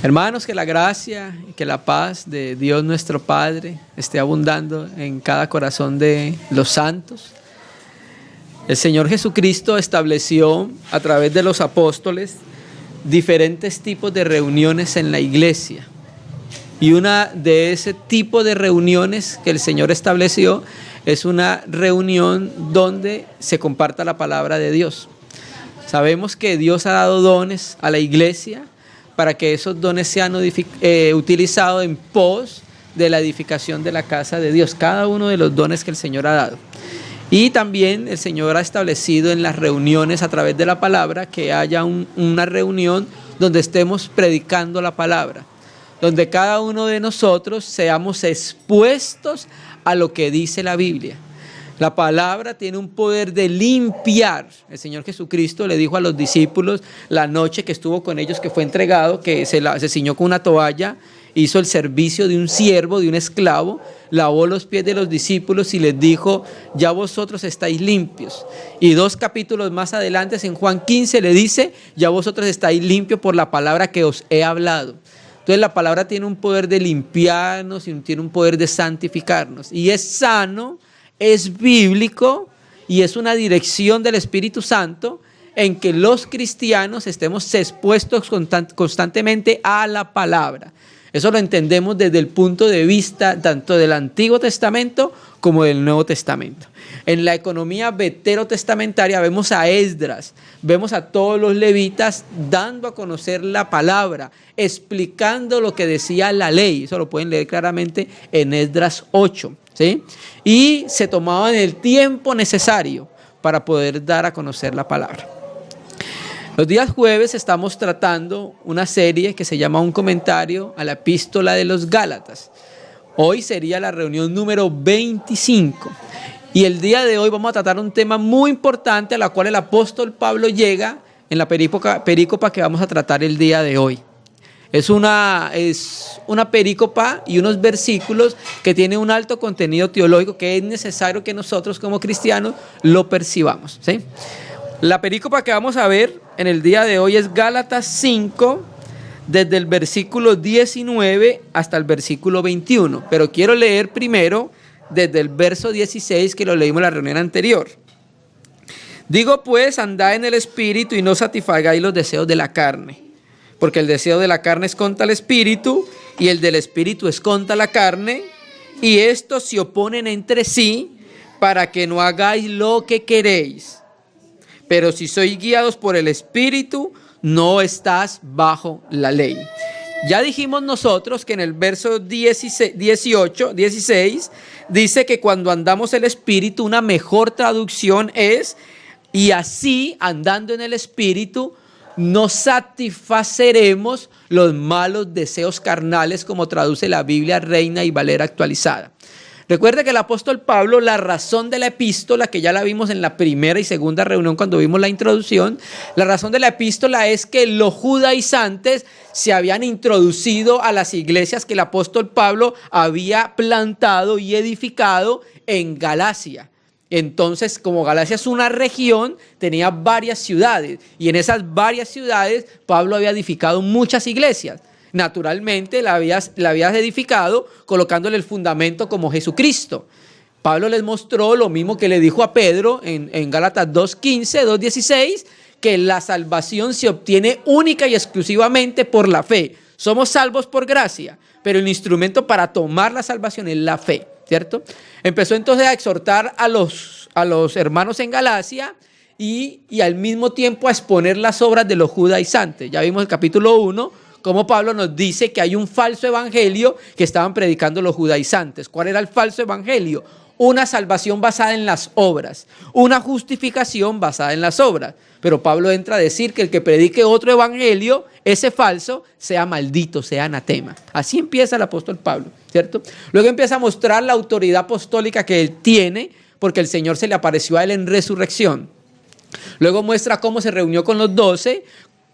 Hermanos, que la gracia y que la paz de Dios nuestro Padre esté abundando en cada corazón de los santos. El Señor Jesucristo estableció a través de los apóstoles diferentes tipos de reuniones en la iglesia. Y una de ese tipo de reuniones que el Señor estableció es una reunión donde se comparta la palabra de Dios. Sabemos que Dios ha dado dones a la iglesia para que esos dones sean utilizados en pos de la edificación de la casa de Dios, cada uno de los dones que el Señor ha dado. Y también el Señor ha establecido en las reuniones a través de la palabra que haya una reunión donde estemos predicando la palabra, donde cada uno de nosotros seamos expuestos a lo que dice la Biblia. La palabra tiene un poder de limpiar. El Señor Jesucristo le dijo a los discípulos la noche que estuvo con ellos, que fue entregado, que se ciñó con una toalla, hizo el servicio de un siervo, de un esclavo, lavó los pies de los discípulos y les dijo: ya vosotros estáis limpios. Y 2 capítulos más adelante, en Juan 15, le dice: ya vosotros estáis limpios por la palabra que os he hablado. Entonces la palabra tiene un poder de limpiarnos y tiene un poder de santificarnos. Y es sano, es bíblico y es una dirección del Espíritu Santo en que los cristianos estemos expuestos constantemente a la palabra. Eso lo entendemos desde el punto de vista tanto del Antiguo Testamento como del Nuevo Testamento. En la economía veterotestamentaria vemos a Esdras, vemos a todos los levitas dando a conocer la palabra, explicando lo que decía la ley. Eso lo pueden leer claramente en Esdras 8. ¿Sí? Y se tomaban el tiempo necesario para poder dar a conocer la palabra. Los días jueves estamos tratando una serie que se llama Un comentario a la epístola de los Gálatas. Hoy sería la reunión número 25. Y el día de hoy vamos a tratar un tema muy importante a la cual el apóstol Pablo llega en la perícopa que vamos a tratar el día de hoy. Es una perícopa y unos versículos que tienen un alto contenido teológico que es necesario que nosotros como cristianos lo percibamos, ¿sí? La perícopa que vamos a ver en el día de hoy es Gálatas 5, desde el versículo 19 hasta el versículo 21. Pero quiero leer primero desde el verso 16 que lo leímos en la reunión anterior. Digo pues, andad en el Espíritu y no satisfagáis los deseos de la carne. Porque el deseo de la carne es contra el Espíritu y el del Espíritu es contra la carne, y estos se oponen entre sí para que no hagáis lo que queréis. Pero si sois guiados por el Espíritu, no estás bajo la ley. Ya dijimos nosotros que en el verso 16 dice que cuando andamos el Espíritu, una mejor traducción es: y así andando en el Espíritu, no satisfaceremos los malos deseos carnales, como traduce la Biblia Reina y Valera actualizada. Recuerde que el apóstol Pablo, la razón de la epístola, que ya la vimos en la primera y segunda reunión cuando vimos la introducción, la razón de la epístola es que los judaizantes se habían introducido a las iglesias que el apóstol Pablo había plantado y edificado en Galacia. Entonces, como Galacia es una región, tenía varias ciudades, y en esas varias ciudades Pablo había edificado muchas iglesias. Naturalmente la habías edificado colocándole el fundamento como Jesucristo. Pablo les mostró lo mismo que le dijo a Pedro en Gálatas 2:15, 2:16, que la salvación se obtiene única y exclusivamente por la fe. Somos salvos por gracia, pero el instrumento para tomar la salvación es la fe, ¿cierto? Empezó entonces a exhortar a los hermanos en Galacia y al mismo tiempo a exponer las obras de los judaizantes. Ya vimos el capítulo 1, como Pablo nos dice que hay un falso evangelio que estaban predicando los judaizantes. ¿Cuál era el falso evangelio? Una salvación basada en las obras, una justificación basada en las obras. Pero Pablo entra a decir que el que predique otro evangelio, ese falso, sea maldito, sea anatema. Así empieza el apóstol Pablo, ¿cierto? Luego empieza a mostrar la autoridad apostólica que él tiene, porque el Señor se le apareció a él en resurrección. Luego muestra cómo se reunió con los 12,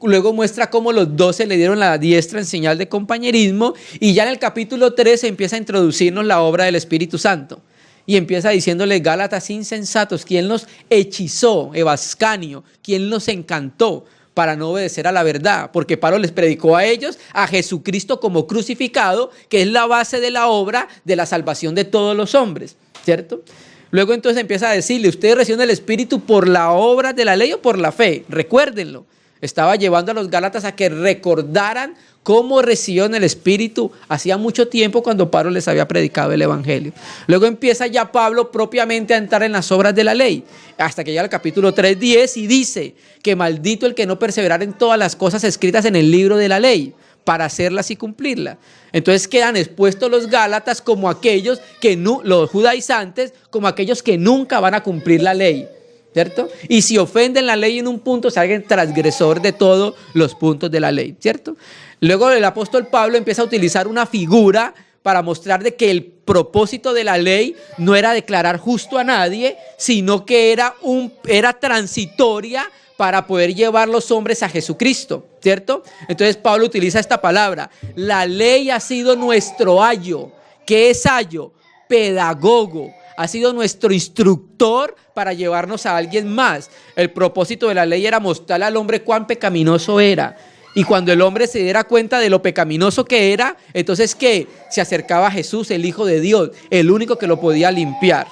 luego muestra cómo los 12 le dieron la diestra en señal de compañerismo, y ya en el capítulo 3 empieza a introducirnos la obra del Espíritu Santo. Y empieza diciéndole: Gálatas insensatos, ¿quién los hechizó? Evascanio, ¿quién los encantó? para no obedecer a la verdad, porque Pablo les predicó a ellos a Jesucristo como crucificado, que es la base de la obra de la salvación de todos los hombres, ¿cierto? Luego entonces empieza a decirle, ustedes reciben el Espíritu por la obra de la ley o por la fe, recuérdenlo. Estaba llevando a los Gálatas a que recordaran cómo recibieron el Espíritu hacía mucho tiempo cuando Pablo les había predicado el Evangelio. Luego empieza ya Pablo propiamente a entrar en las obras de la ley, hasta que llega al capítulo 3:10 y dice que maldito el que no perseverara en todas las cosas escritas en el libro de la ley, para hacerlas y cumplirlas. Entonces quedan expuestos los Gálatas como aquellos que los judaizantes, como aquellos que nunca van a cumplir la ley, ¿cierto? Y si ofenden la ley en un punto, se hagan transgresor de todos los puntos de la ley, ¿cierto? Luego el apóstol Pablo empieza a utilizar una figura para mostrar de que el propósito de la ley no era declarar justo a nadie, sino que era transitoria para poder llevar los hombres a Jesucristo, ¿cierto? Entonces Pablo utiliza esta palabra. La ley ha sido nuestro ayo. ¿Qué es ayo? Pedagogo. Ha sido nuestro instructor para llevarnos a alguien más. El propósito de la ley era mostrarle al hombre cuán pecaminoso era. Y cuando el hombre se diera cuenta de lo pecaminoso que era, entonces ¿qué? Se acercaba a Jesús, el Hijo de Dios, el único que lo podía limpiar.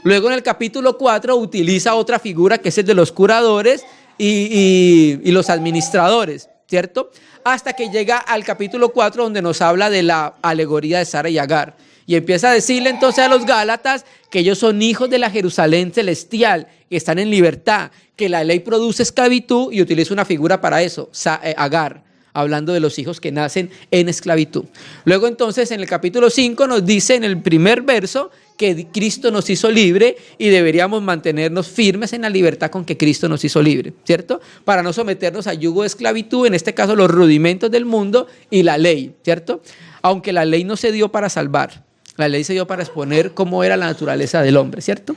Luego en el capítulo 4 utiliza otra figura que es el de los curadores y los administradores, ¿cierto? Hasta que llega al capítulo 4 donde nos habla de la alegoría de Sara y Agar. Y empieza a decirle entonces a los Gálatas que ellos son hijos de la Jerusalén celestial, que están en libertad, que la ley produce esclavitud y utiliza una figura para eso, Agar, hablando de los hijos que nacen en esclavitud. Luego entonces en el capítulo 5 nos dice en el primer verso que Cristo nos hizo libre y deberíamos mantenernos firmes en la libertad con que Cristo nos hizo libre, ¿cierto? Para no someternos a yugo de esclavitud, en este caso los rudimentos del mundo y la ley, ¿cierto? Aunque la ley no se dio para salvar, la ley se dio para exponer cómo era la naturaleza del hombre, ¿cierto?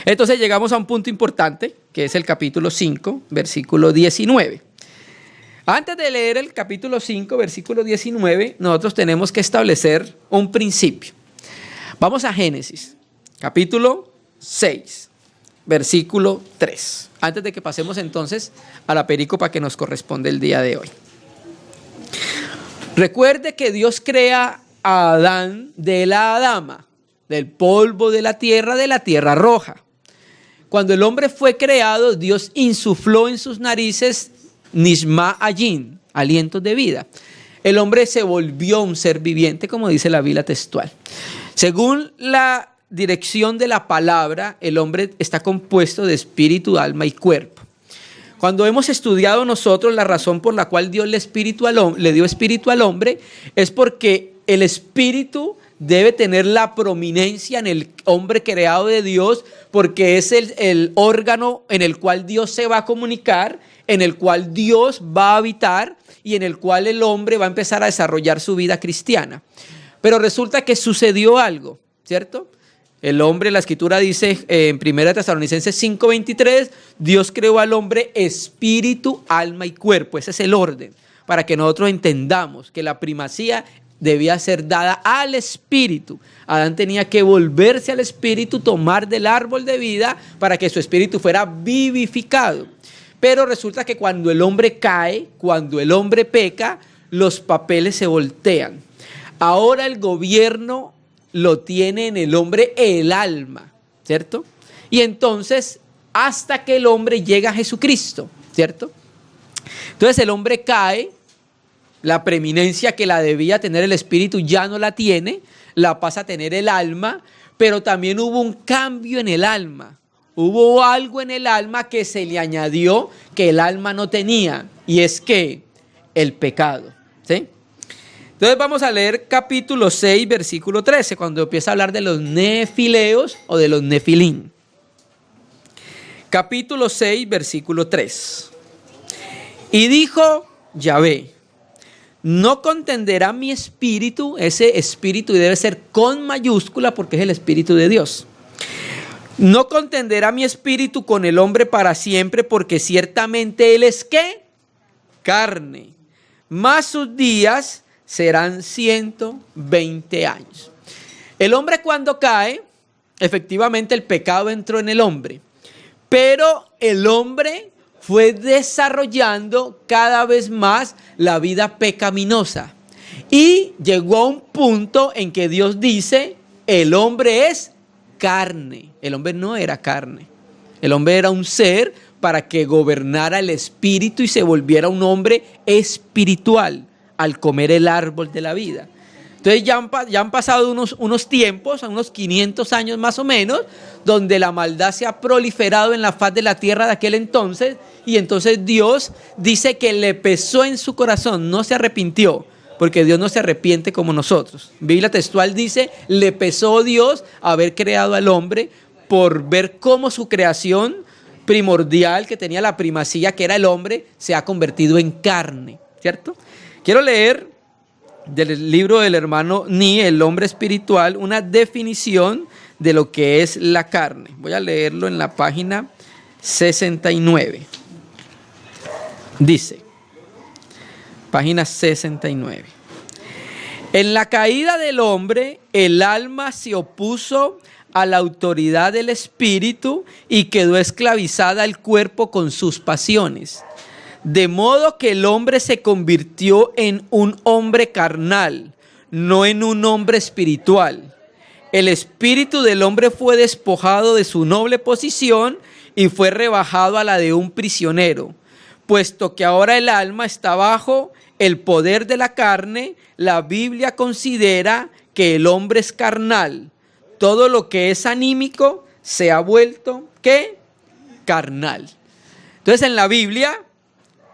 Entonces llegamos a un punto importante, que es el capítulo 5, versículo 19. Antes de leer el capítulo 5, versículo 19, nosotros tenemos que establecer un principio. Vamos a Génesis, capítulo 6, versículo 3. Antes de que pasemos entonces a la perícopa que nos corresponde el día de hoy. Recuerde que Dios crea a Adán de la Adama, del polvo de la tierra roja. Cuando el hombre fue creado, Dios insufló en sus narices Nishma Ayin, alientos de vida. El hombre se volvió un ser viviente, como dice la Biblia textual. Según la dirección de la palabra, el hombre está compuesto de espíritu, alma y cuerpo. Cuando hemos estudiado nosotros la razón por la cual Dios le dio espíritu al hombre, es porque el espíritu debe tener la prominencia en el hombre creado de Dios, porque es el órgano en el cual Dios se va a comunicar, en el cual Dios va a habitar y en el cual el hombre va a empezar a desarrollar su vida cristiana. Pero resulta que sucedió algo, ¿cierto? El hombre, la escritura dice en 1 Tesalonicenses 5:23, Dios creó al hombre espíritu, alma y cuerpo. Ese es el orden, para que nosotros entendamos que la primacía debía ser dada al espíritu. Adán tenía que volverse al espíritu, tomar del árbol de vida para que su espíritu fuera vivificado. Pero resulta que cuando el hombre cae, cuando el hombre peca, los papeles se voltean. Ahora el gobierno lo tiene en el hombre el alma, ¿cierto? Y entonces hasta que el hombre llega a Jesucristo, ¿cierto? Entonces el hombre cae, la preeminencia que la debía tener el espíritu ya no la tiene, la pasa a tener el alma, pero también hubo un cambio en el alma. Hubo algo en el alma que se le añadió que el alma no tenía, y es que el pecado, ¿sí? Entonces vamos a leer capítulo 6, versículo 13, cuando empieza a hablar de los nefileos o de los nefilín. Capítulo 6, versículo 3. Y dijo Yahvé, no contenderá mi espíritu, ese espíritu debe ser con mayúscula porque es el espíritu de Dios. No contenderá mi espíritu con el hombre para siempre, porque ciertamente él es ¿qué? Carne, mas sus días serán 120 años. El hombre cuando cae, efectivamente el pecado entró en el hombre, pero el hombre fue desarrollando cada vez más la vida pecaminosa. Y llegó a un punto en que Dios dice, el hombre es carne. El hombre no era carne. El hombre era un ser para que gobernara el espíritu y se volviera un hombre espiritual al comer el árbol de la vida. Entonces ya han pasado unos tiempos, unos 500 años más o menos, donde la maldad se ha proliferado en la faz de la tierra de aquel entonces, y entonces Dios dice que le pesó en su corazón, no se arrepintió, porque Dios no se arrepiente como nosotros. Biblia textual dice, le pesó Dios haber creado al hombre por ver cómo su creación primordial, que tenía la primacía, que era el hombre, se ha convertido en carne, ¿cierto? Quiero leer del libro del hermano Ni, El hombre espiritual, una definición de lo que es la carne. Voy a leerlo en la página 69. Dice, página 69. En la caída del hombre, el alma se opuso a la autoridad del espíritu y quedó esclavizada al cuerpo con sus pasiones. De modo que el hombre se convirtió en un hombre carnal, no en un hombre espiritual. El espíritu del hombre fue despojado de su noble posición y fue rebajado a la de un prisionero. Puesto que ahora el alma está bajo el poder de la carne, la Biblia considera que el hombre es carnal. Todo lo que es anímico se ha vuelto, ¿qué? Carnal. Entonces en la Biblia,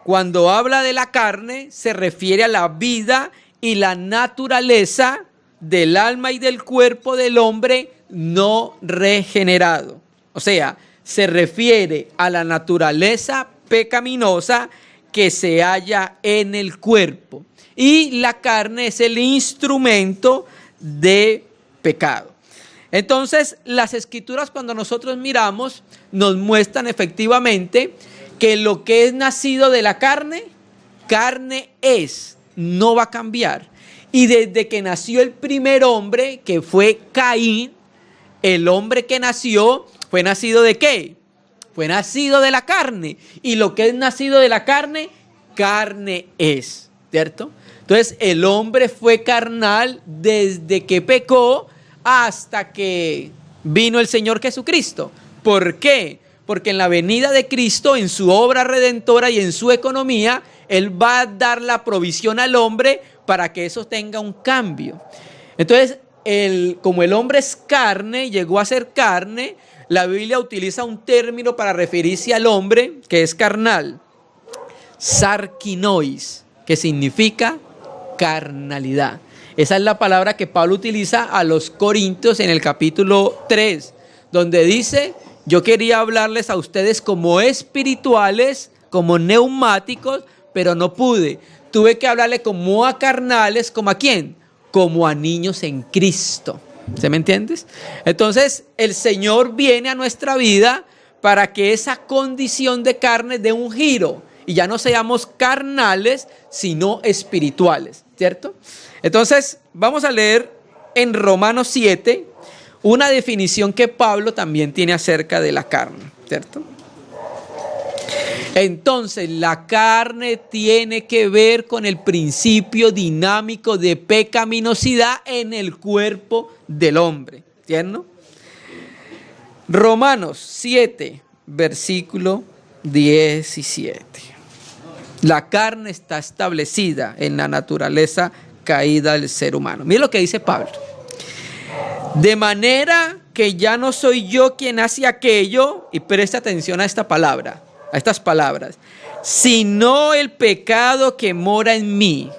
cuando habla de la carne, se refiere a la vida y la naturaleza del alma y del cuerpo del hombre no regenerado. O sea, se refiere a la naturaleza pecaminosa que se halla en el cuerpo. Y la carne es el instrumento de pecado. Entonces, las escrituras, cuando nosotros miramos, nos muestran efectivamente que lo que es nacido de la carne, carne es, no va a cambiar. Y desde que nació el primer hombre, que fue Caín, el hombre que nació, ¿fue nacido de qué? Fue nacido de la carne. Y lo que es nacido de la carne, carne es, ¿cierto? Entonces, el hombre fue carnal desde que pecó hasta que vino el Señor Jesucristo. ¿Por qué? Porque en la venida de Cristo, en su obra redentora y en su economía, Él va a dar la provisión al hombre para que eso tenga un cambio. Entonces, como el hombre es carne, llegó a ser carne, la Biblia utiliza un término para referirse al hombre que es carnal, sarkinois, que significa carnalidad. Esa es la palabra que Pablo utiliza a los Corintios en el capítulo 3, donde dice: yo quería hablarles a ustedes como espirituales, como neumáticos, pero no pude. Tuve que hablarle como a carnales, ¿como a quién? Como a niños en Cristo. ¿Se me entiendes? Entonces, el Señor viene a nuestra vida para que esa condición de carne dé un giro y ya no seamos carnales, sino espirituales, ¿cierto? Entonces, vamos a leer en Romanos 7 una definición que Pablo también tiene acerca de la carne, ¿cierto? Entonces, la carne tiene que ver con el principio dinámico de pecaminosidad en el cuerpo del hombre, ¿cierto? Romanos 7, versículo 17. La carne está establecida en la naturaleza caída del ser humano. Mira lo que dice Pablo. De manera que ya no soy yo quien hace aquello, y presta atención a esta palabra, a estas palabras, sino el pecado que mora en mí.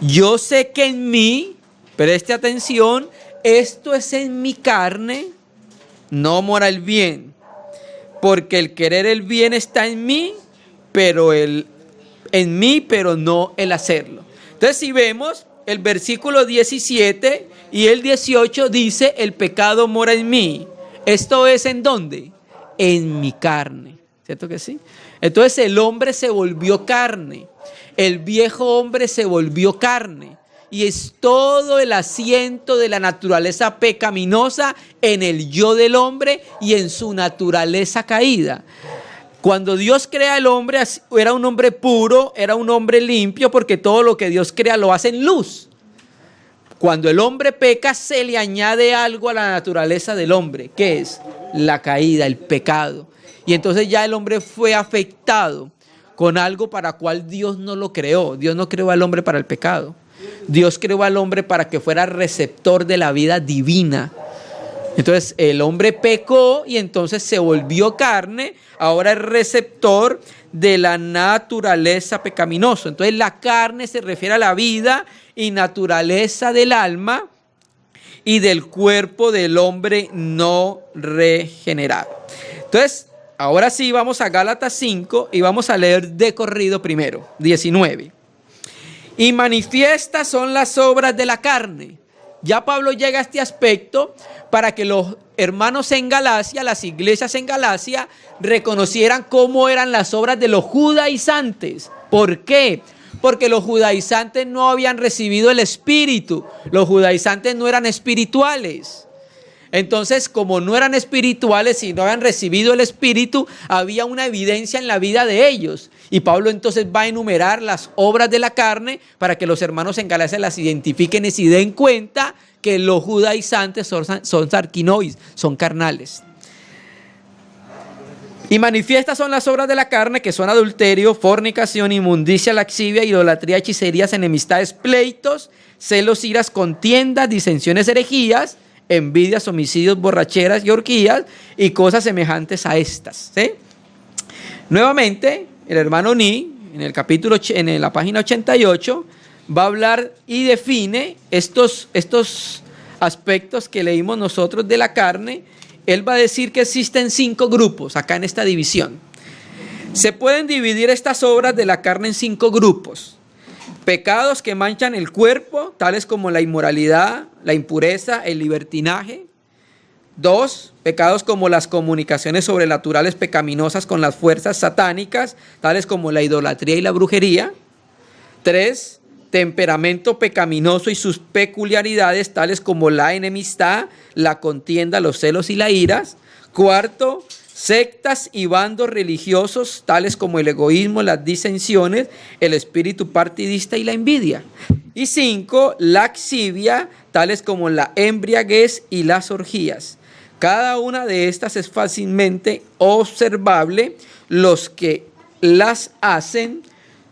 Yo sé que en mí, preste atención, esto es en mi carne, no mora el bien, porque el querer el bien está en mí, pero pero no el hacerlo. Entonces, si vemos el versículo 17 y el 18 dice: el pecado mora en mí. ¿Esto es en dónde? En mi carne, ¿cierto que sí? Entonces el hombre se volvió carne, el viejo hombre se volvió carne, y es todo el asiento de la naturaleza pecaminosa en el yo del hombre y en su naturaleza caída. Cuando Dios crea al hombre, era un hombre puro, era un hombre limpio, porque todo lo que Dios crea lo hace en luz. Cuando el hombre peca, se le añade algo a la naturaleza del hombre. ¿Qué es? La caída, el pecado. Y entonces ya el hombre fue afectado con algo para cual Dios no lo creó. Dios no creó al hombre para el pecado. Dios creó al hombre para que fuera receptor de la vida divina. Entonces el hombre pecó y entonces se volvió carne, ahora es receptor de la naturaleza pecaminosa. Entonces la carne se refiere a la vida y naturaleza del alma y del cuerpo del hombre no regenerado. Entonces, ahora sí vamos a Gálatas 5 y vamos a leer de corrido primero, 19. Y manifiestas son las obras de la carne. Ya Pablo llega a este aspecto para que los hermanos en Galacia, las iglesias en Galacia, reconocieran cómo eran las obras de los judaizantes. ¿Por qué? Porque los judaizantes no habían recibido el Espíritu. Los judaizantes no eran espirituales. Entonces, como no eran espirituales y no habían recibido el Espíritu, había una evidencia en la vida de ellos. Y Pablo entonces va a enumerar las obras de la carne para que los hermanos en Galacia las identifiquen y se den cuenta que los judaizantes son sarquinois, son carnales. Y manifiestas son las obras de la carne, que son adulterio, fornicación, inmundicia, laxivia, idolatría, hechicerías, enemistades, pleitos, celos, iras, contiendas, disensiones, herejías, envidias, homicidios, borracheras y orgías y cosas semejantes a estas. ¿Sí? Nuevamente, el hermano Ni, en la página 88, va a hablar y define estos aspectos que leímos nosotros de la carne. Él va a decir que existen 5 grupos acá en esta división. Se pueden dividir estas obras de la carne en 5 grupos. Pecados que manchan el cuerpo, tales como la inmoralidad, la impureza, el libertinaje. 2, pecados como las comunicaciones sobrenaturales pecaminosas con las fuerzas satánicas, tales como la idolatría y la brujería. 3, temperamento pecaminoso y sus peculiaridades, tales como la enemistad, la contienda, los celos y la iras. 4, sectas y bandos religiosos, tales como el egoísmo, las disensiones, el espíritu partidista y la envidia. Y 5, laxivia, tales como la embriaguez y las orgías. Cada una de estas es fácilmente observable. Los que las hacen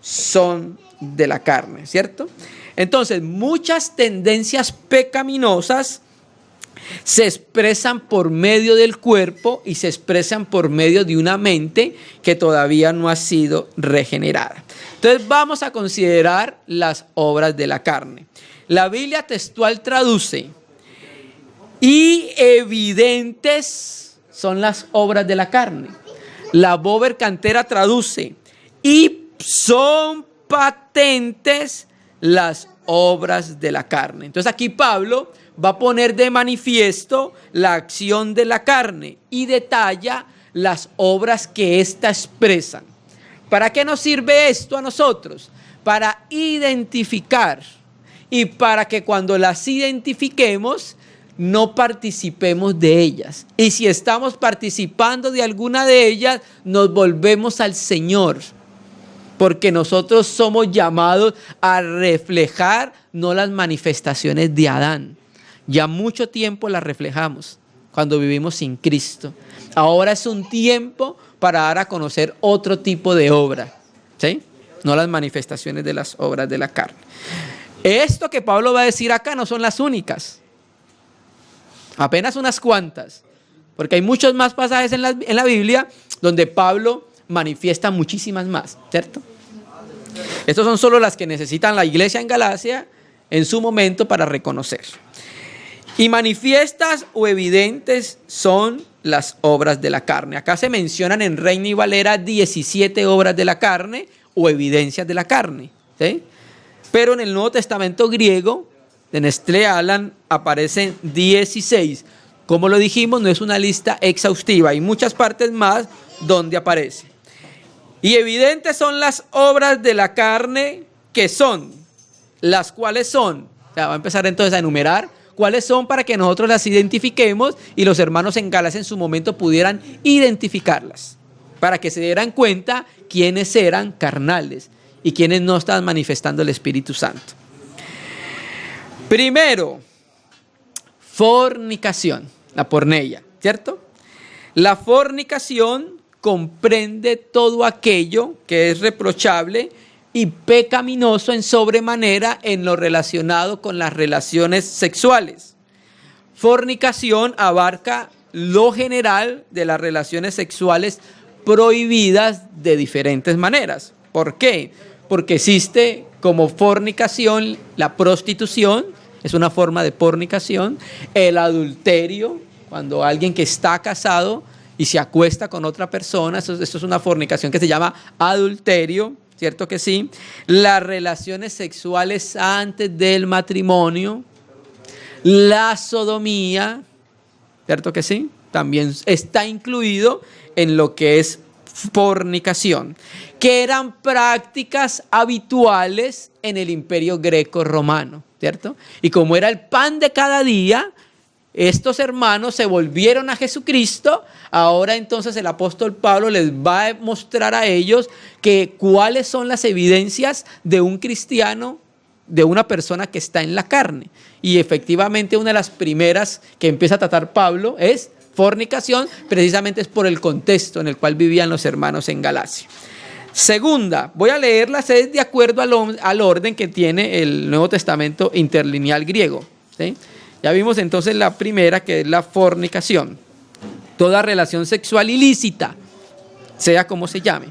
son de la carne, ¿cierto? Entonces, muchas tendencias pecaminosas se expresan por medio del cuerpo y se expresan por medio de una mente que todavía no ha sido regenerada. Entonces, vamos a considerar las obras de la carne. La Biblia textual traduce: y evidentes son las obras de la carne. La Bover Cantera traduce: y son patentes las obras de la carne. Entonces aquí Pablo va a poner de manifiesto la acción de la carne y detalla las obras que ésta expresan. ¿Para qué nos sirve esto a nosotros? Para identificar y para que cuando las identifiquemos no participemos de ellas. Y si estamos participando de alguna de ellas, nos volvemos al Señor. Porque nosotros somos llamados a reflejar no las manifestaciones de Adán. Ya mucho tiempo las reflejamos cuando vivimos sin Cristo. Ahora es un tiempo para dar a conocer otro tipo de obra, ¿sí? No las manifestaciones de las obras de la carne. Esto que Pablo va a decir acá no son las únicas. Apenas unas cuantas. Porque hay muchos más pasajes en la Biblia donde Pablo manifiesta muchísimas más, ¿cierto? Estas son solo las que necesitan la iglesia en Galacia en su momento para reconocer. Y manifiestas o evidentes son las obras de la carne. Acá se mencionan en Reina y Valera 17 obras de la carne o evidencias de la carne, ¿sí? Pero en el Nuevo Testamento griego, de Nestlé Aland, aparecen 16. Como lo dijimos, no es una lista exhaustiva. Hay muchas partes más donde aparece. Y evidentes son las obras de la carne que son, las cuales son. O sea, va a empezar entonces a enumerar cuáles son para que nosotros las identifiquemos y los hermanos en Galacia en su momento pudieran identificarlas. para que se dieran cuenta quiénes eran carnales y quiénes no estaban manifestando el Espíritu Santo. Primero, fornicación, la porneia, ¿cierto? La fornicación comprende todo aquello que es reprochable y pecaminoso en sobremanera en lo relacionado con las relaciones sexuales. Fornicación abarca lo general de las relaciones sexuales prohibidas de diferentes maneras. ¿Por qué? Porque existe como fornicación la prostitución, es una forma de fornicación, el adulterio, cuando alguien que está casado y se acuesta con otra persona, esto es una fornicación que se llama adulterio, ¿cierto que sí? Las relaciones sexuales antes del matrimonio, la sodomía, ¿cierto que sí? También está incluido en lo que es fornicación, que eran prácticas habituales en el Imperio Greco-Romano, ¿cierto? Y como era el pan de cada día, estos hermanos se volvieron a Jesucristo. Ahora entonces el apóstol Pablo les va a mostrar a ellos que cuáles son las evidencias de un cristiano, de una persona que está en la carne. Y efectivamente una de las primeras que empieza a tratar Pablo es fornicación, precisamente es por el contexto en el cual vivían los hermanos en Galacia. Segunda, voy a leerlas de acuerdo al orden que tiene el Nuevo Testamento interlineal griego, ¿sí? Ya vimos entonces la primera, que es la fornicación. Toda relación sexual ilícita, sea como se llame.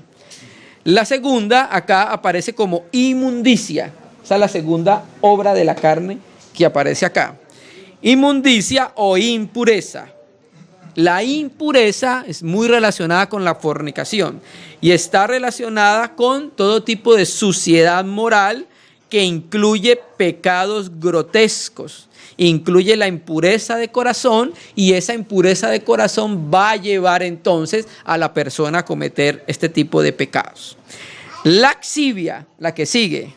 La segunda acá aparece como inmundicia. Esa es la segunda obra de la carne que aparece acá. Inmundicia o impureza. La impureza es muy relacionada con la fornicación y está relacionada con todo tipo de suciedad moral que incluye pecados grotescos. Incluye la impureza de corazón y esa impureza de corazón va a llevar entonces a la persona a cometer este tipo de pecados. Laxivia, la que sigue.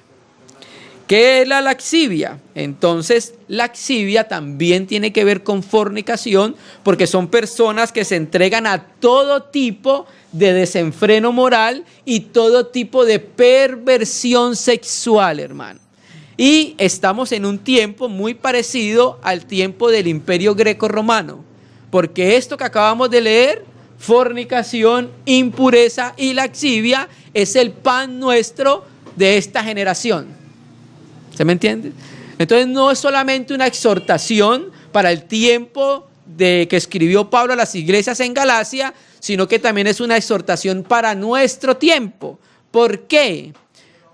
¿Qué es la laxivia? Entonces, laxivia también tiene que ver con fornicación, porque son personas que se entregan a todo tipo de desenfreno moral y todo tipo de perversión sexual, hermano. Y estamos en un tiempo muy parecido al tiempo del Imperio Greco-Romano, porque esto que acabamos de leer, fornicación, impureza y laxivia, es el pan nuestro de esta generación. ¿Se me entiende? Entonces no es solamente una exhortación para el tiempo de que escribió Pablo a las iglesias en Galacia, sino que también es una exhortación para nuestro tiempo. ¿Por qué?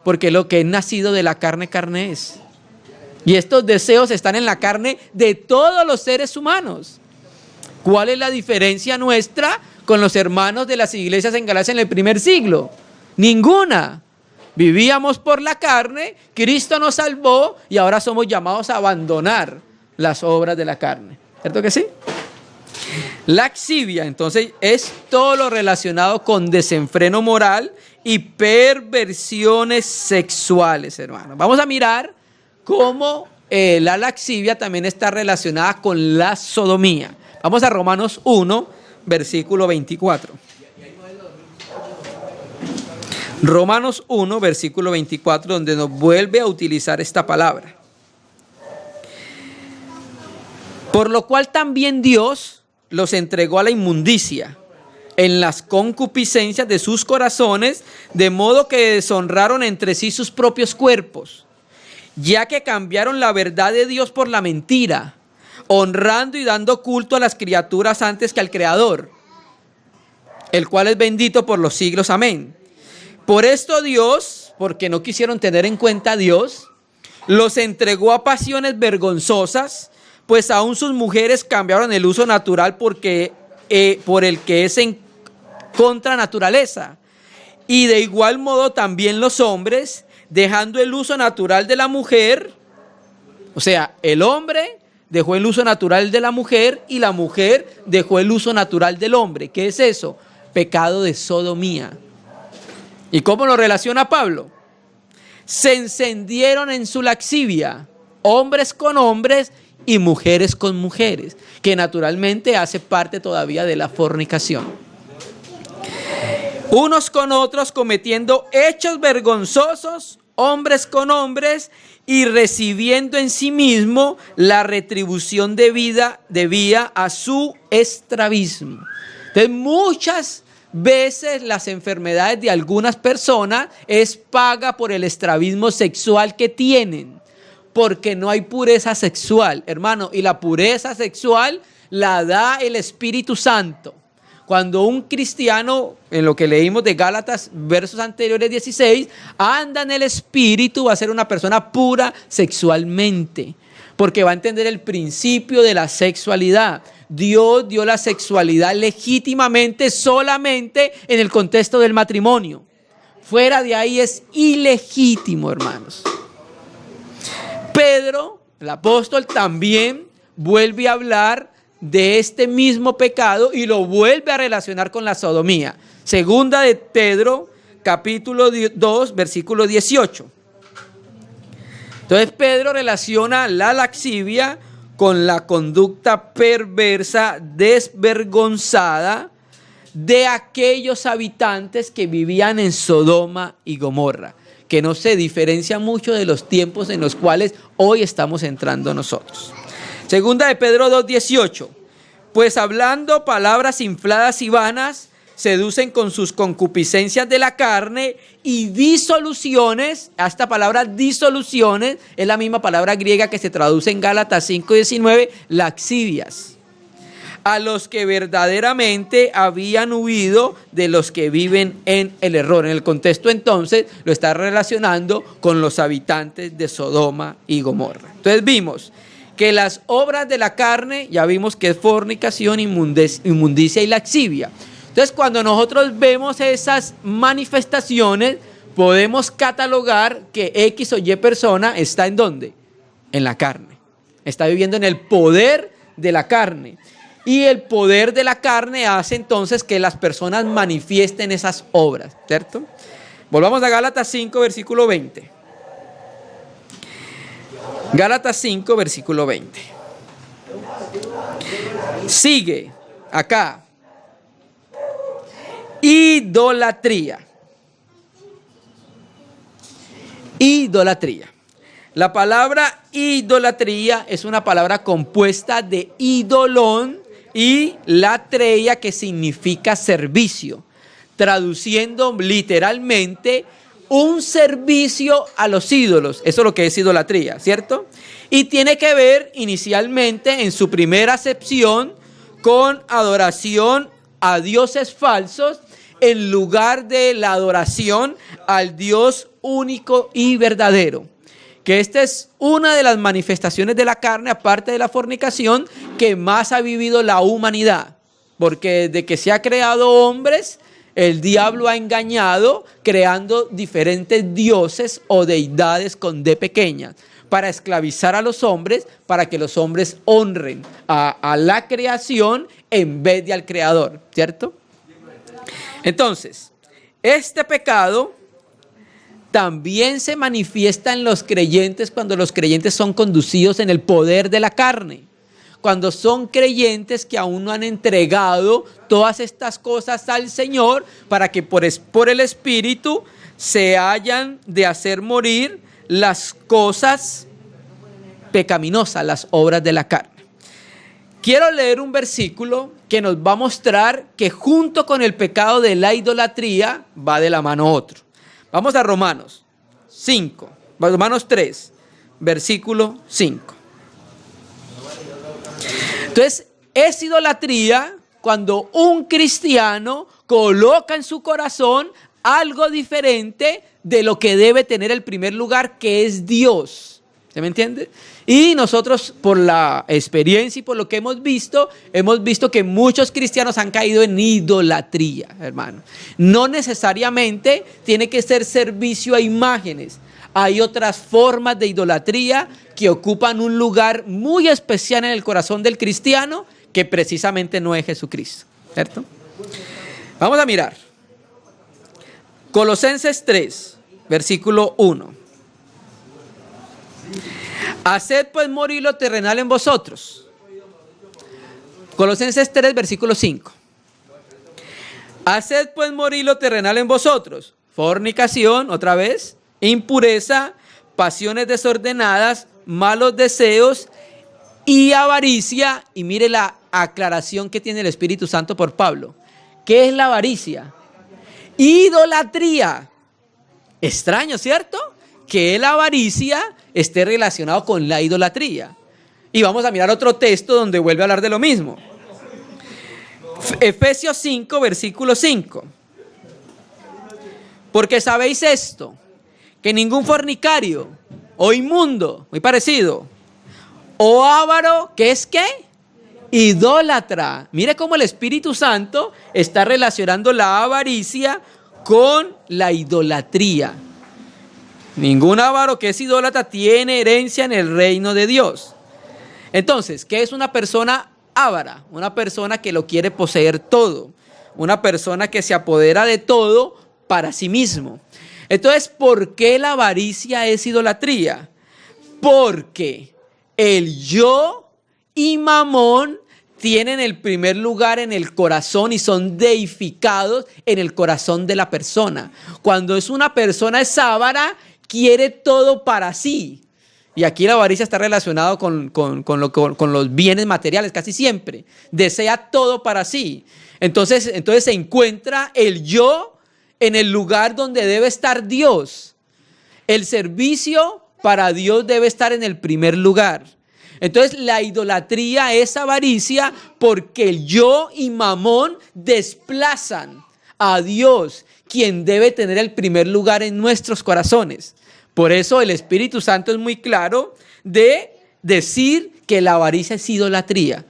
Porque lo que es nacido de la carne, carne es. Y estos deseos están en la carne de todos los seres humanos. ¿Cuál es la diferencia nuestra con los hermanos de las iglesias en Galacia en el primer siglo? Ninguna. Vivíamos por la carne, Cristo nos salvó y ahora somos llamados a abandonar las obras de la carne. ¿Cierto que sí? Laxivia, entonces, es todo lo relacionado con desenfreno moral y perversiones sexuales, hermano. Vamos a mirar cómo la laxivia también está relacionada con la sodomía. Vamos a Romanos 1, versículo 24. Romanos 1, versículo 24, donde nos vuelve a utilizar esta palabra. Por lo cual también Dios los entregó a la inmundicia en las concupiscencias de sus corazones, de modo que deshonraron entre sí sus propios cuerpos, ya que cambiaron la verdad de Dios por la mentira, honrando y dando culto a las criaturas antes que al Creador, el cual es bendito por los siglos. Amén. Por esto Dios, porque no quisieron tener en cuenta a Dios, los entregó a pasiones vergonzosas, pues aún sus mujeres cambiaron el uso natural por el que es en contra naturaleza. Y de igual modo también los hombres, dejando el uso natural de la mujer, o sea, el hombre dejó el uso natural de la mujer y la mujer dejó el uso natural del hombre. ¿Qué es eso? Pecado de sodomía. ¿Y cómo lo relaciona Pablo? Se encendieron en su laxivia, hombres con hombres y mujeres con mujeres, que naturalmente hace parte todavía de la fornicación. unos con otros, cometiendo hechos vergonzosos, hombres con hombres, y recibiendo en sí mismo la retribución debida a su estrabismo. Entonces, muchas veces las enfermedades de algunas personas es paga por el estrabismo sexual que tienen, porque no hay pureza sexual, hermano, y la pureza sexual la da el Espíritu Santo. Cuando un cristiano, en lo que leímos de Gálatas, versos anteriores 16, anda en el Espíritu, va a ser una persona pura sexualmente, porque va a entender el principio de la sexualidad. Dios dio la sexualidad legítimamente solamente en el contexto del matrimonio. Fuera de ahí es ilegítimo, hermanos. Pedro, el apóstol, también vuelve a hablar de este mismo pecado y lo vuelve a relacionar con la sodomía. Segunda de Pedro, capítulo 2, versículo 18. Entonces Pedro relaciona la lascivia con la conducta perversa, desvergonzada de aquellos habitantes que vivían en Sodoma y Gomorra, que no se diferencia mucho de los tiempos en los cuales hoy estamos entrando nosotros. Segunda de Pedro 2:18, pues hablando palabras infladas y vanas, seducen con sus concupiscencias de la carne y disoluciones. Esta palabra disoluciones es la misma palabra griega que se traduce en Gálatas 5:19, laxivias, a los que verdaderamente habían huido de los que viven en el error. En el contexto entonces lo está relacionando con los habitantes de Sodoma y Gomorra. Entonces vimos que las obras de la carne, ya vimos que es fornicación, inmundicia y laxivia. Entonces, cuando nosotros vemos esas manifestaciones, podemos catalogar que X o Y persona está ¿en dónde? En la carne. Está viviendo en el poder de la carne. Y el poder de la carne hace entonces que las personas manifiesten esas obras, ¿cierto? Volvamos a Gálatas 5, versículo 20. Gálatas 5, versículo 20. Sigue acá. Idolatría. Idolatría. La palabra idolatría es una palabra compuesta de idolón y latreia, que significa servicio. Traduciendo literalmente, un servicio a los ídolos. Eso es lo que es idolatría, ¿cierto? Y tiene que ver inicialmente en su primera acepción con adoración a dioses falsos en lugar de la adoración al Dios único y verdadero. Que esta es una de las manifestaciones de la carne, aparte de la fornicación, que más ha vivido la humanidad. Porque desde que se ha creado hombres, el diablo ha engañado creando diferentes dioses o deidades con D pequeña para esclavizar a los hombres, para que los hombres honren a la creación en vez de al creador, ¿cierto? Entonces, este pecado también se manifiesta en los creyentes cuando los creyentes son conducidos en el poder de la carne. Cuando son creyentes que aún no han entregado todas estas cosas al Señor para que por el Espíritu se hayan de hacer morir las cosas pecaminosas, las obras de la carne. Quiero leer un versículo que nos va a mostrar que junto con el pecado de la idolatría va de la mano otro. Vamos a Romanos 3, versículo 5. Entonces, es idolatría cuando un cristiano coloca en su corazón algo diferente de lo que debe tener el primer lugar, que es Dios. ¿Se me entiende? Y nosotros, por la experiencia y por lo que hemos visto que muchos cristianos han caído en idolatría, hermano. No necesariamente tiene que ser servicio a imágenes. Hay otras formas de idolatría que ocupan un lugar muy especial en el corazón del cristiano, que precisamente no es Jesucristo, ¿cierto? Vamos a mirar. Colosenses 3, versículo 1. Haced pues morir lo terrenal en vosotros. Colosenses 3, versículo 5. Haced pues morir lo terrenal en vosotros: fornicación, otra vez, impureza, pasiones desordenadas, malos deseos y avaricia. Y mire la aclaración que tiene el Espíritu Santo por Pablo. ¿Qué es la avaricia? Idolatría. Extraño, ¿cierto? Que la avaricia esté relacionado con la idolatría. Y vamos a mirar otro texto donde vuelve a hablar de lo mismo. Efesios 5, versículo 5. Porque sabéis esto, que ningún fornicario o inmundo, muy parecido, o avaro, ¿qué es qué? Idólatra. Mire cómo el Espíritu Santo está relacionando la avaricia con la idolatría. Ningún avaro que es idólatra tiene herencia en el reino de Dios. Entonces, ¿qué es una persona avara? Una persona que lo quiere poseer todo. Una persona que se apodera de todo para sí mismo. Entonces, ¿por qué la avaricia es idolatría? Porque el yo y Mamón tienen el primer lugar en el corazón y son deificados en el corazón de la persona. Cuando es una persona es avara, quiere todo para sí. Y aquí la avaricia está relacionada con los bienes materiales casi siempre. Desea todo para sí. Entonces se encuentra el yo en el lugar donde debe estar Dios. El servicio para Dios debe estar en el primer lugar. Entonces la idolatría es avaricia porque el yo y Mamón desplazan a Dios, quien debe tener el primer lugar en nuestros corazones. Por eso el Espíritu Santo es muy claro de decir que la avaricia es idolatría,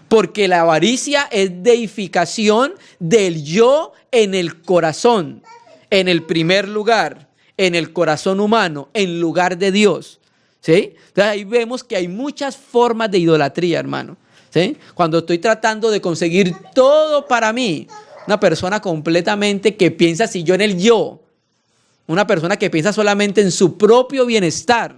porque la avaricia es deificación del yo en el corazón, en el primer lugar, en el corazón humano, en lugar de Dios. ¿Sí? Entonces ahí vemos que hay muchas formas de idolatría, hermano. ¿Sí? Cuando estoy tratando de conseguir todo para mí, una persona completamente que piensa si yo en el yo, una persona que piensa solamente en su propio bienestar,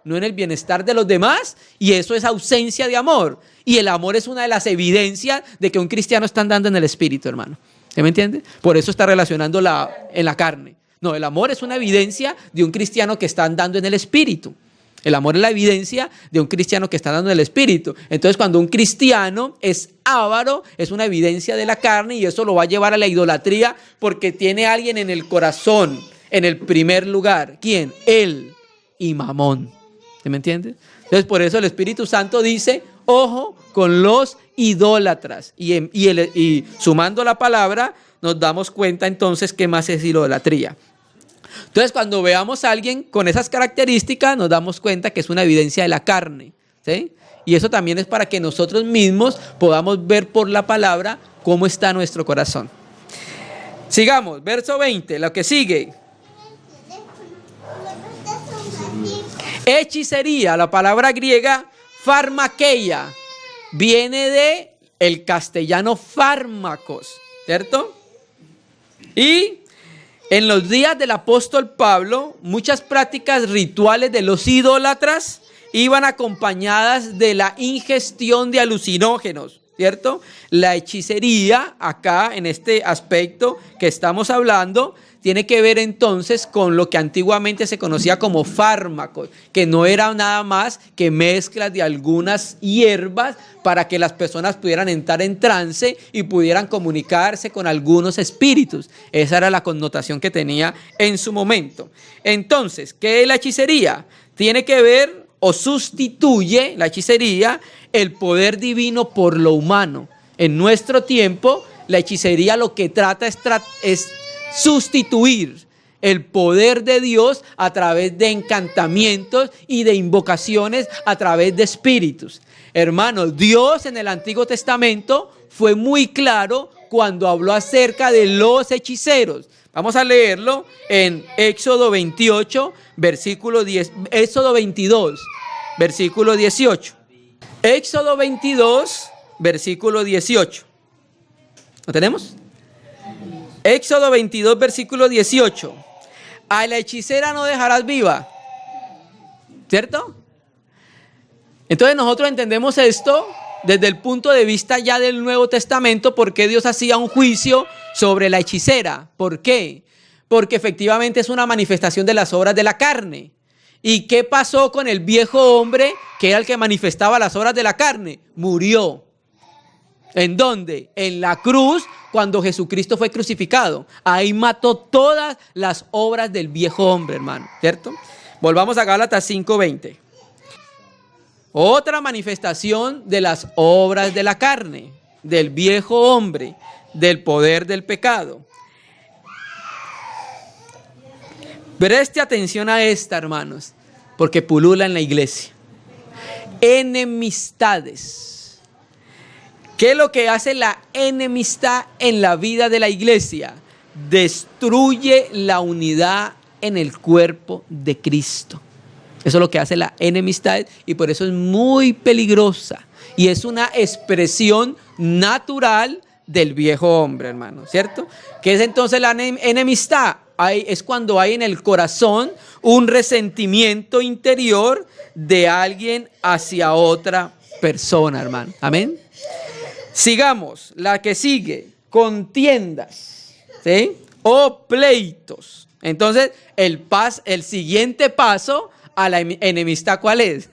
no en el bienestar de los demás, y eso es ausencia de amor. Y el amor es una de las evidencias de que un cristiano está andando en el espíritu, hermano. ¿Sí me entiende? Por eso está relacionando en la carne. No, el amor es una evidencia de un cristiano que está andando en el espíritu. El amor es la evidencia de un cristiano que está andando en el espíritu. Entonces, cuando un cristiano es avaro, es una evidencia de la carne y eso lo va a llevar a la idolatría porque tiene a alguien en el corazón, en el primer lugar. ¿Quién? Él y Mamón. ¿Sí me entiendes? Entonces, por eso el Espíritu Santo dice, ojo con los idólatras. Y sumando la palabra, nos damos cuenta entonces qué más es idolatría. Entonces, cuando veamos a alguien con esas características, nos damos cuenta que es una evidencia de la carne, ¿sí? Y eso también es para que nosotros mismos podamos ver por la palabra cómo está nuestro corazón. Sigamos, verso 20, lo que sigue. Hechicería, la palabra griega farmakeia, viene de el castellano fármacos, ¿cierto? Y en los días del apóstol Pablo, muchas prácticas rituales de los idólatras iban acompañadas de la ingestión de alucinógenos, ¿cierto? La hechicería, acá en este aspecto que estamos hablando, tiene que ver entonces con lo que antiguamente se conocía como fármacos, que no era nada más que mezclas de algunas hierbas para que las personas pudieran entrar en trance y pudieran comunicarse con algunos espíritus. Esa era la connotación que tenía en su momento. Entonces, ¿qué es la hechicería? Tiene que ver o sustituye la hechicería el poder divino por lo humano. En nuestro tiempo, la hechicería lo que trata es sustituir el poder de Dios a través de encantamientos y de invocaciones a través de espíritus. Hermanos, Dios en el Antiguo Testamento fue muy claro cuando habló acerca de los hechiceros. Vamos a leerlo en Éxodo 28, versículo 10, Éxodo 22, versículo 18. Éxodo 22, versículo 18. ¿Lo tenemos? Éxodo 22, versículo 18. A la hechicera no dejarás viva. ¿Cierto? Entonces nosotros entendemos esto desde el punto de vista ya del Nuevo Testamento, porque Dios hacía un juicio sobre la hechicera. ¿Por qué? Porque efectivamente es una manifestación de las obras de la carne. ¿Y qué pasó con el viejo hombre que era el que manifestaba las obras de la carne? Murió. ¿En dónde? En la cruz, cuando Jesucristo fue crucificado. Ahí mató todas las obras del viejo hombre, hermano, ¿cierto? Volvamos a Gálatas 5:20. Otra manifestación de las obras de la carne, del viejo hombre, del poder del pecado. Preste atención a esta, hermanos, porque pulula en la iglesia. Enemistades. ¿Qué es lo que hace la enemistad en la vida de la iglesia? Destruye la unidad en el cuerpo de Cristo. Eso es lo que hace la enemistad y por eso es muy peligrosa. Y es una expresión natural del viejo hombre, hermano, ¿cierto? ¿Qué es entonces la enemistad? Es cuando hay en el corazón un resentimiento interior de alguien hacia otra persona, hermano. Amén. Sigamos, la que sigue, contiendas, ¿sí? O pleitos. Entonces, el siguiente paso a la enemistad, ¿cuál es?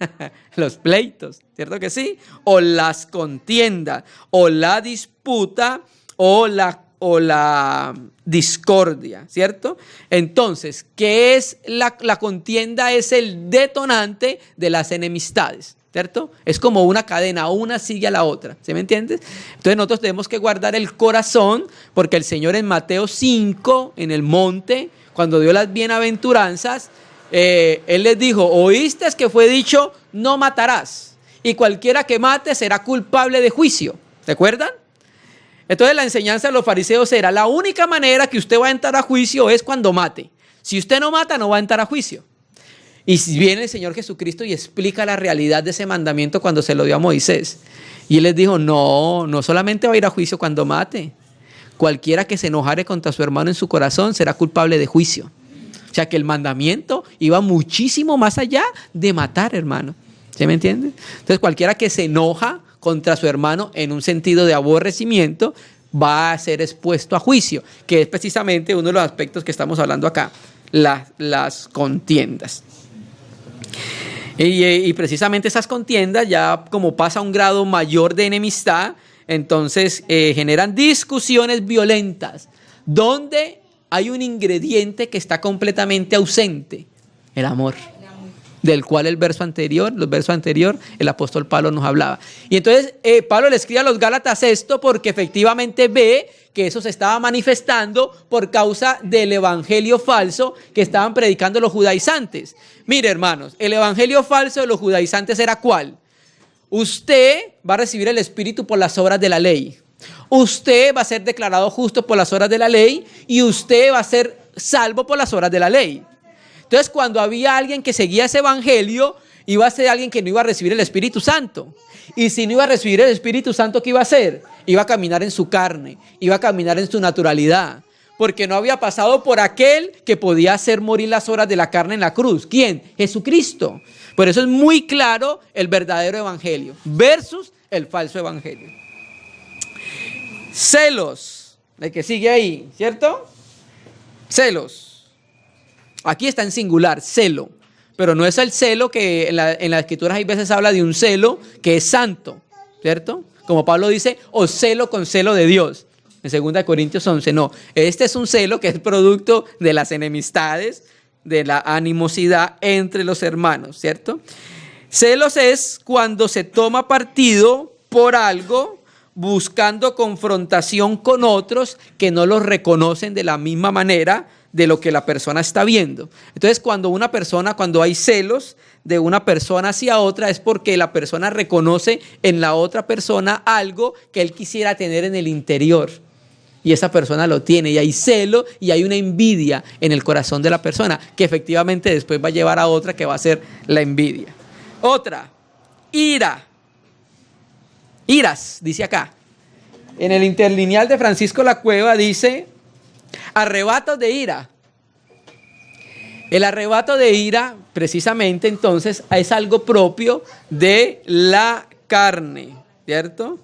Los pleitos, ¿cierto que sí? O las contiendas, o la disputa, o la discordia, ¿cierto? Entonces, ¿qué es la contienda? Es el detonante de las enemistades, ¿cierto? Es como una cadena, una sigue a la otra, ¿sí me entiendes? Entonces nosotros tenemos que guardar el corazón, porque el Señor en Mateo 5, en el monte, cuando dio las bienaventuranzas, Él les dijo, oíste que fue dicho, no matarás, y cualquiera que mate será culpable de juicio, ¿se acuerdan? Entonces la enseñanza de los fariseos era, la única manera que usted va a entrar a juicio es cuando mate. Si usted no mata, no va a entrar a juicio. Y viene el Señor Jesucristo y explica la realidad de ese mandamiento cuando se lo dio a Moisés. Y Él les dijo, no solamente va a ir a juicio cuando mate. Cualquiera que se enojare contra su hermano en su corazón será culpable de juicio. O sea que el mandamiento iba muchísimo más allá de matar, hermano. ¿Sí me entiendes? Entonces cualquiera que se enoja contra su hermano en un sentido de aborrecimiento va a ser expuesto a juicio, que es precisamente uno de los aspectos que estamos hablando acá, las contiendas. Y precisamente esas contiendas, ya como pasa a un grado mayor de enemistad, entonces generan discusiones violentas, donde hay un ingrediente que está completamente ausente, el amor. Del cual los versos anteriores, el apóstol Pablo nos hablaba. Y entonces Pablo le escribe a los Gálatas esto porque efectivamente ve que eso se estaba manifestando por causa del evangelio falso que estaban predicando los judaizantes. Mire, hermanos, el evangelio falso de los judaizantes era ¿cuál? Usted va a recibir el Espíritu por las obras de la ley. Usted va a ser declarado justo por las obras de la ley y usted va a ser salvo por las obras de la ley. Entonces, cuando había alguien que seguía ese evangelio, iba a ser alguien que no iba a recibir el Espíritu Santo. Y si no iba a recibir el Espíritu Santo, ¿qué iba a hacer? Iba a caminar en su carne, iba a caminar en su naturalidad. Porque no había pasado por aquel que podía hacer morir las obras de la carne en la cruz. ¿Quién? Jesucristo. Por eso es muy claro el verdadero evangelio versus el falso evangelio. Celos, el que sigue ahí, ¿cierto? Celos. Aquí está en singular, celo, pero no es el celo que en las escrituras hay veces habla de un celo que es santo, ¿cierto? Como Pablo dice, o celo con celo de Dios, en 2 Corintios 11, no. Este es un celo que es producto de las enemistades, de la animosidad entre los hermanos, ¿cierto? Celos es cuando se toma partido por algo buscando confrontación con otros que no los reconocen de la misma manera de lo que la persona está viendo. Entonces, cuando hay celos de una persona hacia otra, es porque la persona reconoce en la otra persona algo que él quisiera tener en el interior. Y esa persona lo tiene, y hay celo y hay una envidia en el corazón de la persona, que efectivamente después va a llevar a otra que va a ser la envidia. Otra, ira. Iras, dice acá. En el interlineal de Francisco La Cueva dice arrebatos de ira. El arrebato de ira, precisamente, entonces, es algo propio de la carne, ¿cierto?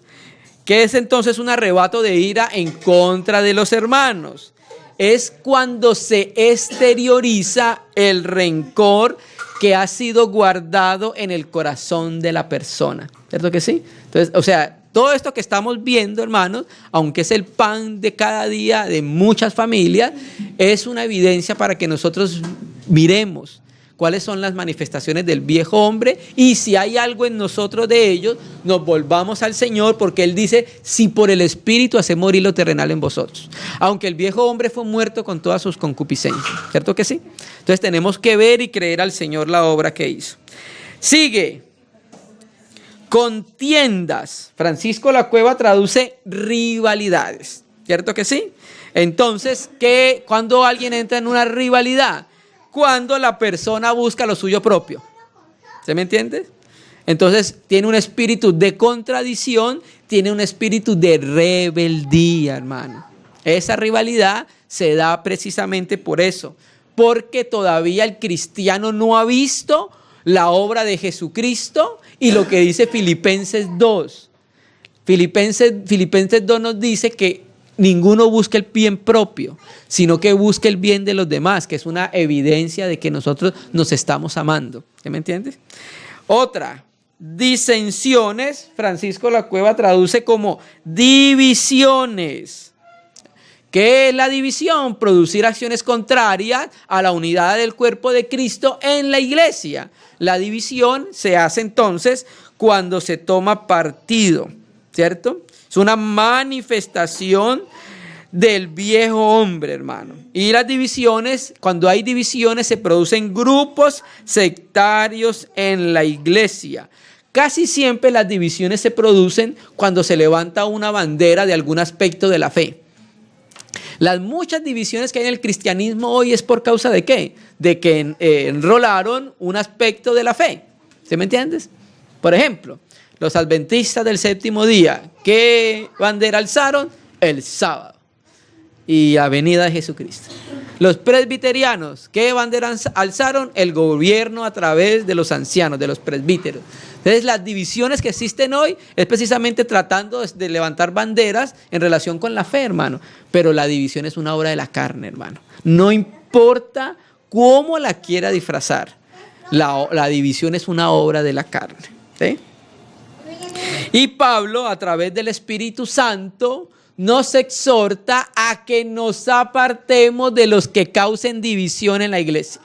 ¿Qué es entonces un arrebato de ira en contra de los hermanos? Es cuando se exterioriza el rencor que ha sido guardado en el corazón de la persona. ¿Cierto que sí? Entonces, o sea, todo esto que estamos viendo, hermanos, aunque es el pan de cada día de muchas familias, es una evidencia para que nosotros miremos cuáles son las manifestaciones del viejo hombre, y si hay algo en nosotros de ellos, nos volvamos al Señor, porque Él dice, si por el Espíritu hace morir lo terrenal en vosotros. Aunque el viejo hombre fue muerto con todas sus concupiscencias. ¿Cierto que sí? Entonces tenemos que ver y creer al Señor la obra que hizo. Sigue. Contiendas. Francisco La Cueva traduce rivalidades. ¿Cierto que sí? Entonces, cuando alguien entra en una rivalidad, cuando la persona busca lo suyo propio. ¿Se me entiende? Entonces tiene un espíritu de contradicción, tiene un espíritu de rebeldía, hermano. Esa rivalidad se da precisamente por eso, porque todavía el cristiano no ha visto la obra de Jesucristo y lo que dice Filipenses 2. Filipenses 2 nos dice que ninguno busca el bien propio, sino que busca el bien de los demás, que es una evidencia de que nosotros nos estamos amando. ¿Sí me entiendes? Otra, disensiones. Francisco La Cueva traduce como divisiones. ¿Qué es la división? Producir acciones contrarias a la unidad del cuerpo de Cristo en la iglesia. La división se hace entonces cuando se toma partido, ¿cierto? Es una manifestación del viejo hombre, hermano. Y las divisiones, cuando hay divisiones, se producen grupos sectarios en la iglesia. Casi siempre las divisiones se producen cuando se levanta una bandera de algún aspecto de la fe. Las muchas divisiones que hay en el cristianismo hoy es por causa de ¿qué? De que enrolaron un aspecto de la fe. ¿Sí me entiendes? Por ejemplo, los adventistas del séptimo día, ¿qué bandera alzaron? El sábado y la venida de Jesucristo. Los presbiterianos, ¿qué bandera alzaron? El gobierno a través de los ancianos, de los presbíteros. Entonces las divisiones que existen hoy es precisamente tratando de levantar banderas en relación con la fe, hermano. Pero la división es una obra de la carne, hermano. No importa cómo la quiera disfrazar, la división es una obra de la carne, ¿sí? Y Pablo, a través del Espíritu Santo, nos exhorta a que nos apartemos de los que causen división en la iglesia.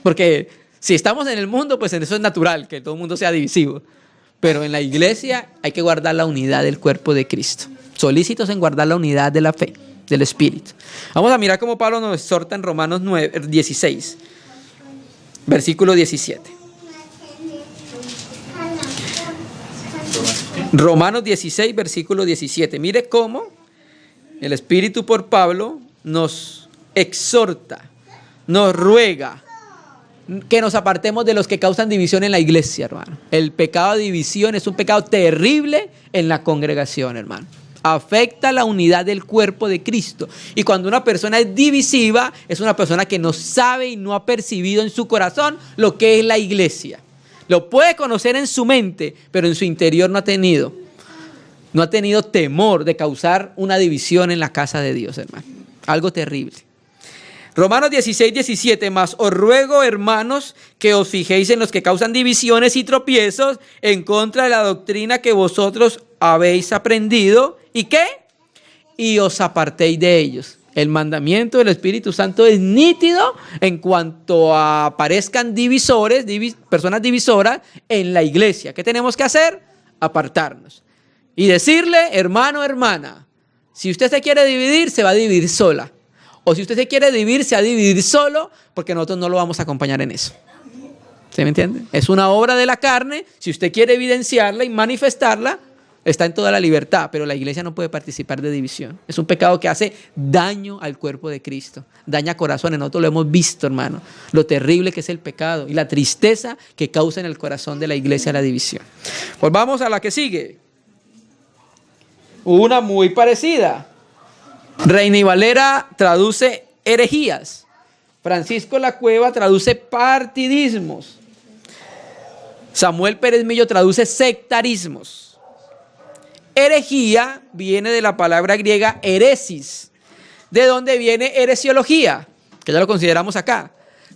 Porque si estamos en el mundo, pues en eso es natural, que todo el mundo sea divisivo. Pero en la iglesia hay que guardar la unidad del cuerpo de Cristo. Solícitos en guardar la unidad de la fe, del Espíritu. Vamos a mirar cómo Pablo nos exhorta en Romanos 16, versículo 17. Romanos 16, versículo 17. Mire cómo el Espíritu por Pablo nos exhorta, nos ruega que nos apartemos de los que causan división en la iglesia, hermano. El pecado de división es un pecado terrible en la congregación, hermano. Afecta la unidad del cuerpo de Cristo. Y cuando una persona es divisiva, es una persona que no sabe y no ha percibido en su corazón lo que es la iglesia. Lo puede conocer en su mente, pero en su interior no ha tenido temor de causar una división en la casa de Dios, hermano. Algo terrible. Romanos 16, 17, mas os ruego, hermanos, que os fijéis en los que causan divisiones y tropiezos en contra de la doctrina que vosotros habéis aprendido. ¿Y qué? Y os apartéis de ellos. El mandamiento del Espíritu Santo es nítido en cuanto a aparezcan divisores, personas divisoras en la iglesia. ¿Qué tenemos que hacer? Apartarnos. Y decirle, hermano, hermana, si usted se quiere dividir, se va a dividir sola. O si usted se quiere dividir, se va a dividir solo, porque nosotros no lo vamos a acompañar en eso. ¿Sí me entiende? Es una obra de la carne. Si usted quiere evidenciarla y manifestarla, está en toda la libertad, pero la iglesia no puede participar de división. Es un pecado que hace daño al cuerpo de Cristo, daña corazones. Nosotros lo hemos visto, hermano, lo terrible que es el pecado y la tristeza que causa en el corazón de la iglesia la división. Pues vamos a la que sigue. Una muy parecida. Reina y Valera traduce herejías. Francisco La Cueva traduce partidismos. Samuel Pérez Millo traduce sectarismos. Herejía viene de la palabra griega heresis, de donde viene heresiología, que ya lo consideramos acá,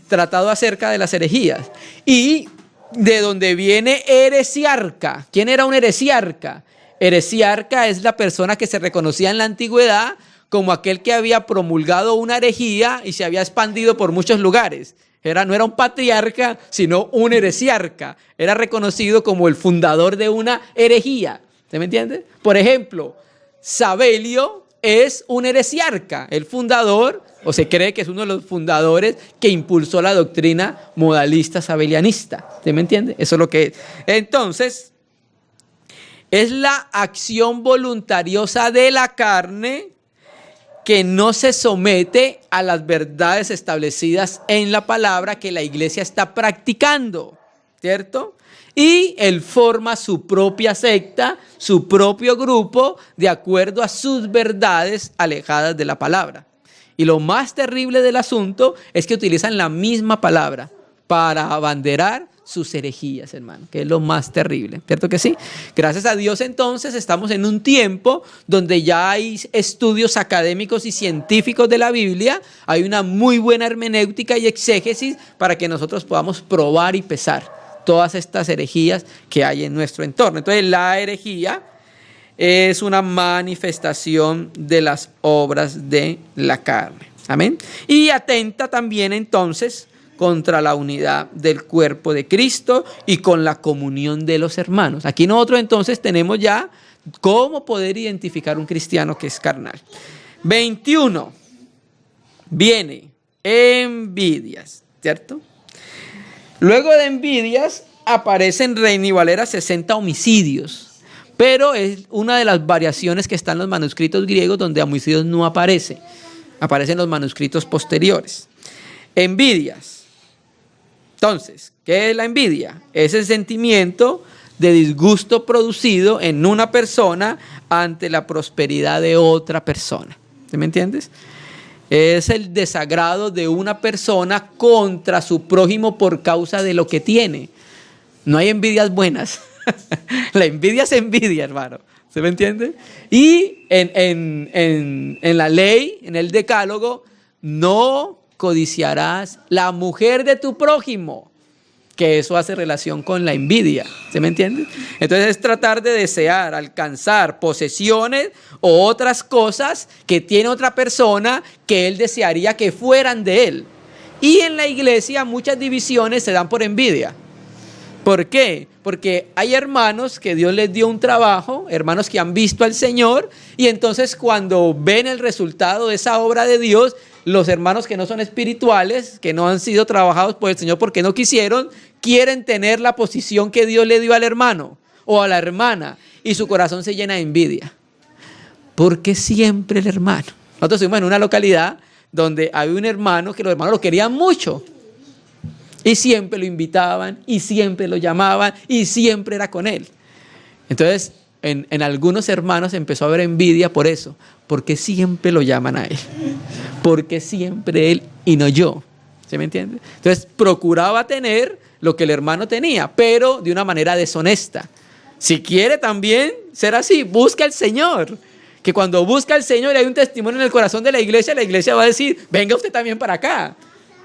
tratado acerca de las herejías, y de donde viene heresiarca. ¿Quién era un heresiarca? Heresiarca es la persona que se reconocía en la antigüedad como aquel que había promulgado una herejía y se había expandido por muchos lugares. No era un patriarca, sino un heresiarca. Era reconocido como el fundador de una herejía. ¿Se me entiende? Por ejemplo, Sabelio es un heresiarca, el fundador, o se cree que es uno de los fundadores que impulsó la doctrina modalista sabelianista. ¿Se me entiende? Eso es lo que es. Entonces, es la acción voluntariosa de la carne que no se somete a las verdades establecidas en la palabra que la iglesia está practicando, ¿cierto? Y él forma su propia secta, su propio grupo, de acuerdo a sus verdades alejadas de la palabra. Y lo más terrible del asunto es que utilizan la misma palabra para abanderar sus herejías, hermano, que es lo más terrible, ¿cierto que sí? Gracias a Dios, entonces, estamos en un tiempo donde ya hay estudios académicos y científicos de la Biblia, hay una muy buena hermenéutica y exégesis para que nosotros podamos probar y pesar todas estas herejías que hay en nuestro entorno. Entonces, la herejía es una manifestación de las obras de la carne. Amén. Y atenta también, entonces, contra la unidad del cuerpo de Cristo y con la comunión de los hermanos. Aquí nosotros entonces tenemos ya cómo poder identificar un cristiano que es carnal. 21. Viene envidias, ¿cierto? Luego de envidias aparecen, Reina y Valera, 60 homicidios. Pero es una de las variaciones que están en los manuscritos griegos donde homicidios no aparece. Aparecen los manuscritos posteriores. Envidias. Entonces, ¿qué es la envidia? Es el sentimiento de disgusto producido en una persona ante la prosperidad de otra persona. ¿Sí me entiendes? Es el desagrado de una persona contra su prójimo por causa de lo que tiene. No hay envidias buenas. La envidia es envidia, hermano. ¿Se me entiende? Y en la ley, en el decálogo, no codiciarás la mujer de tu prójimo, que eso hace relación con la envidia. ¿Se me entiende? Entonces es tratar de desear, alcanzar posesiones o otras cosas que tiene otra persona que él desearía que fueran de él. Y en la iglesia muchas divisiones se dan por envidia. ¿Por qué? Porque hay hermanos que Dios les dio un trabajo, hermanos que han visto al Señor, y entonces cuando ven el resultado de esa obra de Dios, los hermanos que no son espirituales, que no han sido trabajados por el Señor porque no quisieron, quieren tener la posición que Dios le dio al hermano o a la hermana, y su corazón se llena de envidia. ¿Por qué siempre el hermano? Nosotros estuvimos en una localidad donde había un hermano que los hermanos lo querían mucho. Y siempre lo invitaban, y siempre lo llamaban, y siempre era con él. Entonces, en algunos hermanos empezó a haber envidia por eso. Porque siempre lo llaman a él. Porque siempre él y no yo. ¿Sí me entiende? Entonces, procuraba tener lo que el hermano tenía, pero de una manera deshonesta. Si quiere también ser así, busca al Señor. Que cuando busca al Señor y hay un testimonio en el corazón de la iglesia va a decir, venga usted también para acá.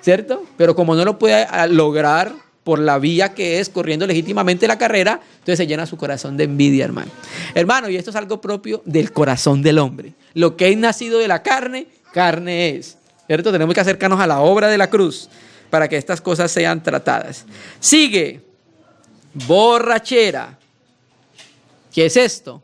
¿Cierto? Pero como no lo puede lograr por la vía que es corriendo legítimamente la carrera, entonces se llena su corazón de envidia, hermano. Hermano, y esto es algo propio del corazón del hombre. Lo que es nacido de la carne, carne es. ¿Cierto? Tenemos que acercarnos a la obra de la cruz para que estas cosas sean tratadas. Sigue, borrachera. ¿Qué es esto?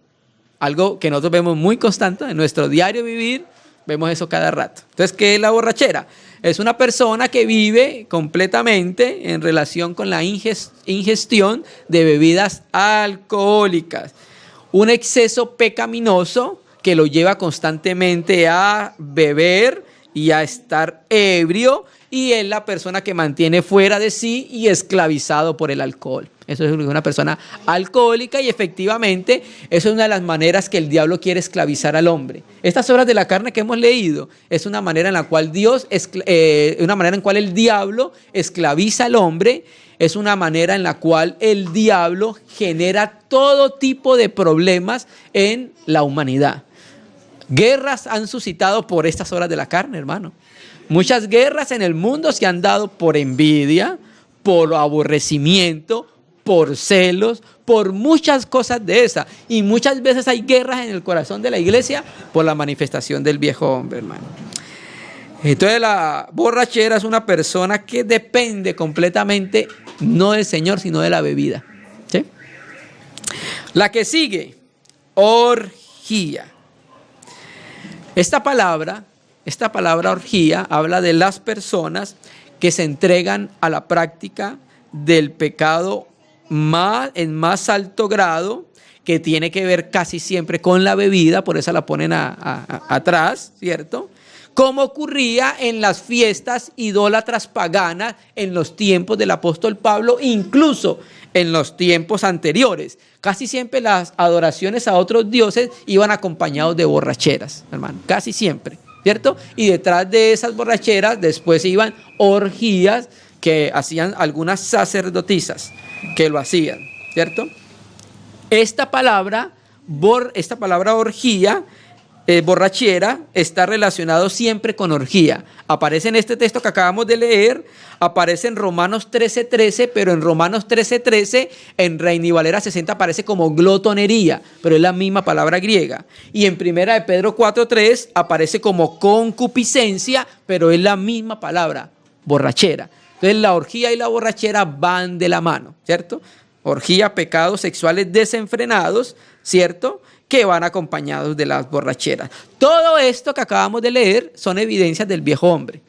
Algo que nosotros vemos muy constante en nuestro diario vivir, vemos eso cada rato. Entonces, ¿qué es la borrachera? Es una persona que vive completamente en relación con la ingestión de bebidas alcohólicas. Un exceso pecaminoso que lo lleva constantemente a beber y a estar ebrio, y es la persona que mantiene fuera de sí y esclavizado por el alcohol. Eso es una persona alcohólica, y efectivamente eso es una de las maneras que el diablo quiere esclavizar al hombre. Estas obras de la carne que hemos leído es una manera en la cual el diablo esclaviza al hombre. Es una manera en la cual el diablo genera todo tipo de problemas en la humanidad. Guerras han suscitado por estas obras de la carne, hermano. Muchas guerras en el mundo se han dado por envidia, por aborrecimiento, por celos, por muchas cosas de esas. Y muchas veces hay guerras en el corazón de la iglesia por la manifestación del viejo hombre, hermano. Entonces la borrachera es una persona que depende completamente, no del Señor, sino de la bebida. ¿Sí? La que sigue, orgía. Esta palabra orgía habla de las personas que se entregan a la práctica del pecado en más alto grado, que tiene que ver casi siempre con la bebida, por eso la ponen atrás, ¿cierto? Como ocurría en las fiestas idólatras paganas en los tiempos del apóstol Pablo, incluso en los tiempos anteriores. Casi siempre las adoraciones a otros dioses iban acompañados de borracheras, hermano, casi siempre, ¿cierto? Y detrás de esas borracheras después iban orgías que hacían algunas sacerdotisas que lo hacían, ¿cierto? Esta palabra orgía, borrachera, está relacionado siempre con orgía. Aparece en este texto que acabamos de leer, aparece en Romanos 13:13, pero en Romanos 13:13, en Reina y Valera 60 aparece como glotonería, pero es la misma palabra griega. Y en Primera de Pedro 4:3 aparece como concupiscencia, pero es la misma palabra, borrachera. Entonces la orgía y la borrachera van de la mano, ¿cierto? Orgía, pecados sexuales desenfrenados, ¿cierto?, que van acompañados de las borracheras. Todo esto que acabamos de leer son evidencias del viejo hombre,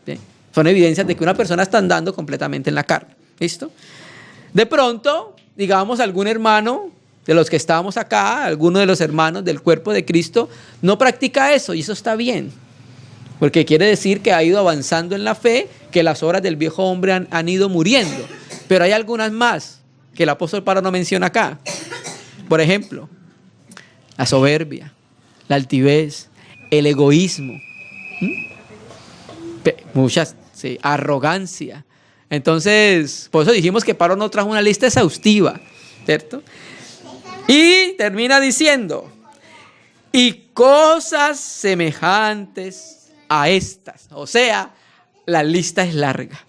¿sí? Son evidencias de que una persona está andando completamente en la carne. ¿Listo? De pronto, digamos, algún hermano de los que estamos acá, alguno de los hermanos del cuerpo de Cristo, no practica eso, y eso está bien, porque quiere decir que ha ido avanzando en la fe, que las obras del viejo hombre han ido muriendo. Pero hay algunas más que el apóstol Pablo no menciona acá. Por ejemplo, la soberbia, la altivez, el egoísmo, sí, arrogancia. Entonces, por eso dijimos que Pablo no trajo una lista exhaustiva, ¿cierto? Y termina diciendo, y cosas semejantes a estas. O sea, la lista es larga,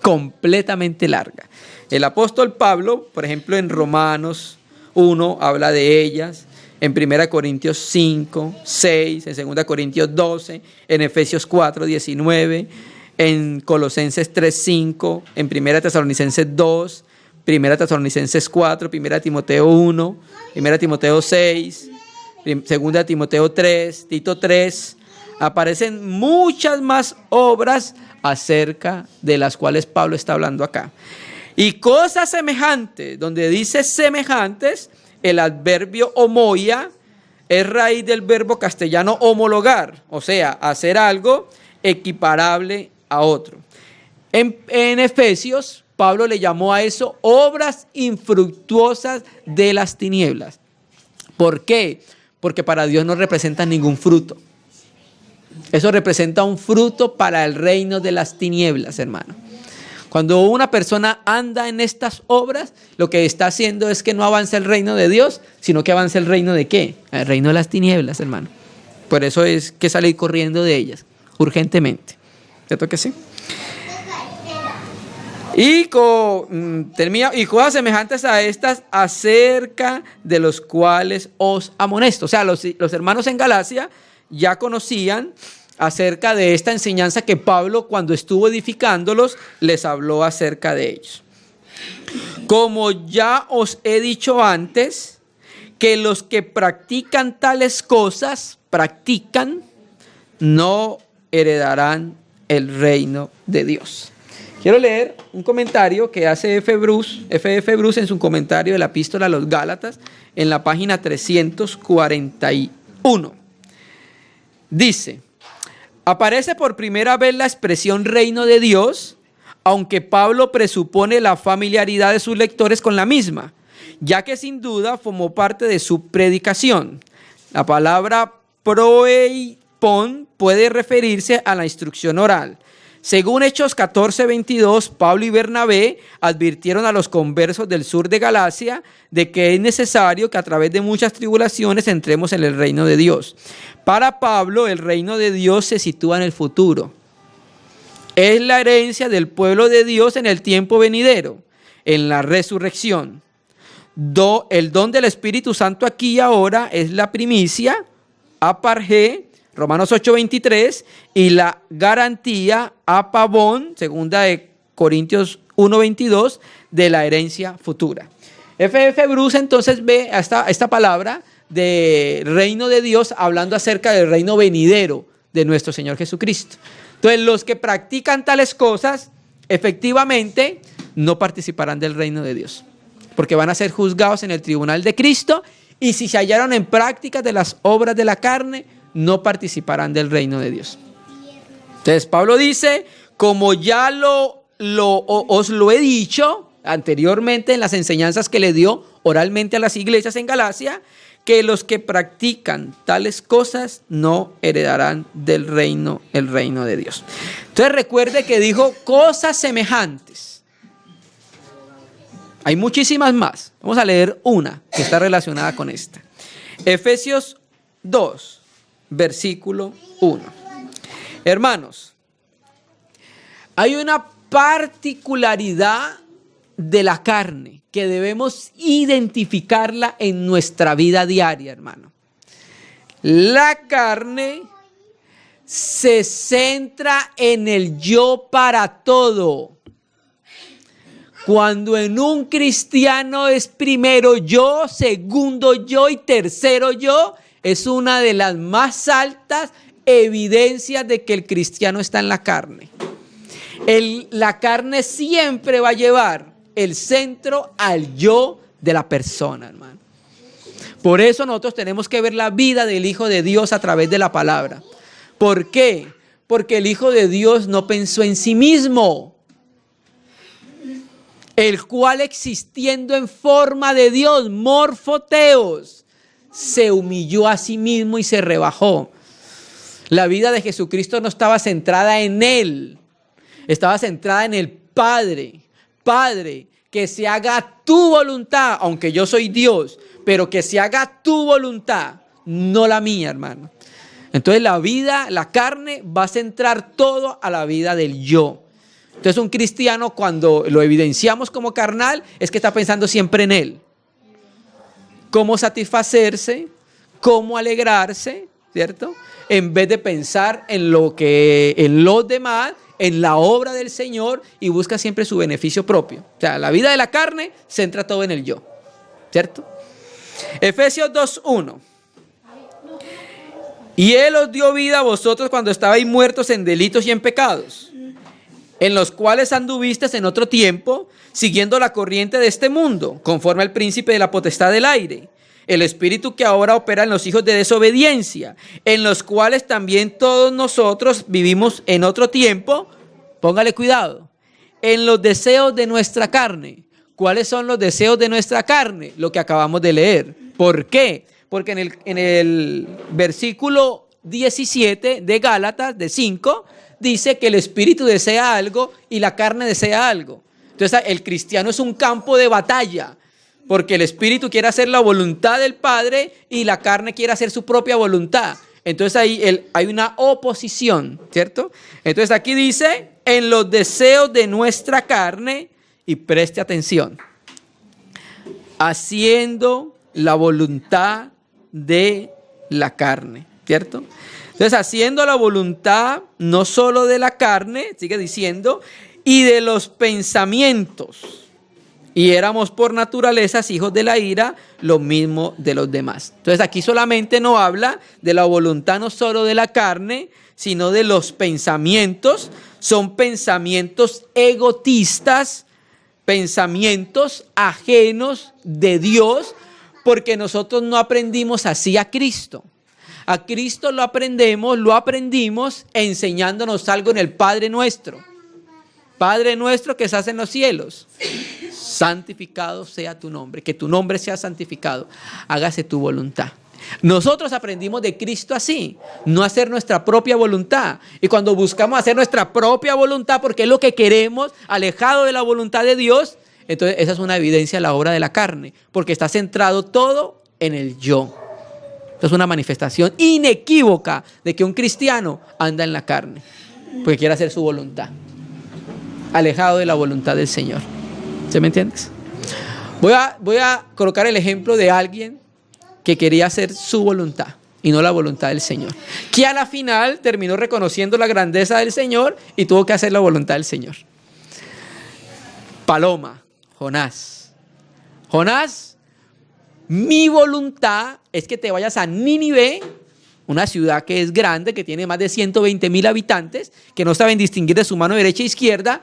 completamente larga. El apóstol Pablo, por ejemplo, en Romanos 1 habla de ellas, en 1 Corintios 5, 6, en 2 Corintios 12, en Efesios 4, 19, en Colosenses 3, 5, en 1 Tesalonicenses 2, 1 Tesalonicenses 4, 1 Timoteo 1, 1 Timoteo 6, 2 Timoteo 3, Tito 3, aparecen muchas más obras acerca de las cuales Pablo está hablando acá. Y cosas semejantes, donde dice semejantes, el adverbio homoia es raíz del verbo castellano homologar, o sea, hacer algo equiparable a otro. En Efesios, Pablo le llamó a eso obras infructuosas de las tinieblas. ¿Por qué? Porque para Dios no representa ningún fruto. Eso representa un fruto para el reino de las tinieblas, hermano. Cuando una persona anda en estas obras, lo que está haciendo es que no avanza el reino de Dios, sino que avanza el reino de ¿qué? El reino de las tinieblas, hermano. Por eso es que salir corriendo de ellas, urgentemente. ¿Cierto que sí? Y cosas semejantes a estas, acerca de los cuales os amonesto. O sea, los hermanos en Galacia ya conocían acerca de esta enseñanza que Pablo, cuando estuvo edificándolos, les habló acerca de ellos. Como ya os he dicho antes, que los que practican tales cosas, no heredarán el reino de Dios. Quiero leer un comentario que hace F. Bruce en su comentario de la epístola a los Gálatas, en la página 341. Dice: Aparece por primera vez la expresión reino de Dios, aunque Pablo presupone la familiaridad de sus lectores con la misma, ya que sin duda formó parte de su predicación. La palabra proeipon puede referirse a la instrucción oral. Según Hechos 14:22, Pablo y Bernabé advirtieron a los conversos del sur de Galacia de que es necesario que a través de muchas tribulaciones entremos en el reino de Dios. Para Pablo, el reino de Dios se sitúa en el futuro. Es la herencia del pueblo de Dios en el tiempo venidero, en la resurrección. El don del Espíritu Santo aquí y ahora es la primicia, apargé, Romanos 8:23, y la garantía, apavón, segunda de Corintios 1:22, de la herencia futura. F.F. Bruce entonces ve esta palabra de reino de Dios hablando acerca del reino venidero de nuestro Señor Jesucristo. Entonces, los que practican tales cosas, efectivamente, no participarán del reino de Dios, porque van a ser juzgados en el tribunal de Cristo, y si se hallaron en prácticas de las obras de la carne, no participarán del reino de Dios. Entonces, Pablo dice, como ya os lo he dicho anteriormente en las enseñanzas que le dio oralmente a las iglesias en Galacia, que los que practican tales cosas no heredarán del reino, el reino de Dios. Entonces recuerde que dijo cosas semejantes. Hay muchísimas más. Vamos a leer una que está relacionada con esta. Efesios 2, versículo 1. Hermanos, hay una particularidad de la carne que debemos identificarla en nuestra vida diaria, hermano. La carne se centra en el yo para todo. Cuando en un cristiano es primero yo, segundo yo y tercero yo, es una de las más altas evidencias de que el cristiano está en la carne. La carne siempre va a llevar el centro al yo de la persona, hermano. Por eso nosotros tenemos que ver la vida del Hijo de Dios a través de la palabra. ¿Por qué? Porque el Hijo de Dios no pensó en sí mismo, el cual existiendo en forma de Dios, morfoteos, se humilló a sí mismo y se rebajó. La vida de Jesucristo no estaba centrada en Él, estaba centrada en el Padre. Padre, que se haga tu voluntad, aunque yo soy Dios, pero que se haga tu voluntad, no la mía, hermano. Entonces la carne va a centrar todo a la vida del yo. Entonces un cristiano, cuando lo evidenciamos como carnal, es que está pensando siempre en él. Cómo satisfacerse, cómo alegrarse, ¿cierto? En vez de pensar en los demás, en la obra del Señor, y busca siempre su beneficio propio. O sea, la vida de la carne centra todo en el yo, ¿cierto? Efesios 2:1. Y Él os dio vida a vosotros cuando estabais muertos en delitos y en pecados, en los cuales anduvisteis en otro tiempo, siguiendo la corriente de este mundo, conforme al príncipe de la potestad del aire, el espíritu que ahora opera en los hijos de desobediencia, en los cuales también todos nosotros vivimos en otro tiempo, póngale cuidado, en los deseos de nuestra carne. ¿Cuáles son los deseos de nuestra carne? Lo que acabamos de leer. ¿Por qué? Porque en el versículo 17 de Gálatas, de 5, dice que el espíritu desea algo y la carne desea algo. Entonces el cristiano es un campo de batalla, porque el espíritu quiere hacer la voluntad del Padre y la carne quiere hacer su propia voluntad. Entonces ahí hay una oposición, ¿cierto? Entonces aquí dice, en los deseos de nuestra carne, y preste atención, haciendo la voluntad de la carne, ¿cierto? Entonces haciendo la voluntad no solo de la carne, sigue diciendo, y de los pensamientos. Y éramos por naturaleza hijos de la ira, lo mismo de los demás. Entonces aquí solamente no habla de la voluntad no solo de la carne, sino de los pensamientos. Son pensamientos egoístas, pensamientos ajenos de Dios, porque nosotros no aprendimos así a Cristo. A Cristo lo aprendimos enseñándonos algo en el Padre Nuestro. Padre nuestro que estás en los cielos, santificado sea tu nombre, que tu nombre sea santificado, hágase tu voluntad. Nosotros aprendimos de Cristo así, no hacer nuestra propia voluntad. Y cuando buscamos hacer nuestra propia voluntad, porque es lo que queremos, alejado de la voluntad de Dios, entonces esa es una evidencia de la obra de la carne, porque está centrado todo en el yo. Es una manifestación inequívoca de que un cristiano anda en la carne, porque quiere hacer su voluntad, alejado de la voluntad del Señor. ¿Se me entiendes? Voy a colocar el ejemplo de alguien que quería hacer su voluntad y no la voluntad del Señor, que a la final terminó reconociendo la grandeza del Señor y tuvo que hacer la voluntad del Señor. Paloma, Jonás. Jonás, mi voluntad es que te vayas a Nínive, una ciudad que es grande, que tiene más de 120,000 habitantes, que no saben distinguir de su mano derecha e izquierda,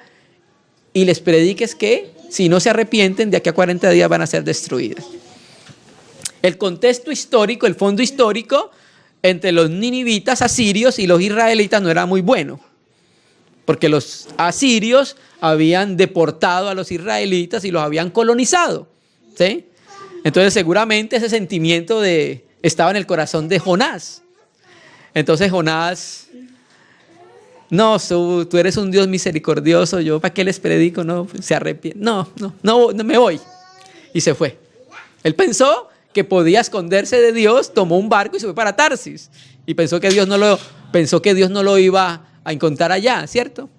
y les prediques que si no se arrepienten, de aquí a 40 días van a ser destruidas. El contexto histórico, el fondo histórico entre los ninivitas asirios y los israelitas no era muy bueno, porque los asirios habían deportado a los israelitas y los habían colonizado, ¿sí? Entonces seguramente ese sentimiento estaba en el corazón de Jonás. Entonces Jonás, no, tú eres un Dios misericordioso, yo ¿para qué les predico? No, se arrepiente, no, me voy. Y se fue. Él pensó que podía esconderse de Dios, tomó un barco y se fue para Tarsis. Y pensó que Dios no lo iba a encontrar allá, ¿cierto?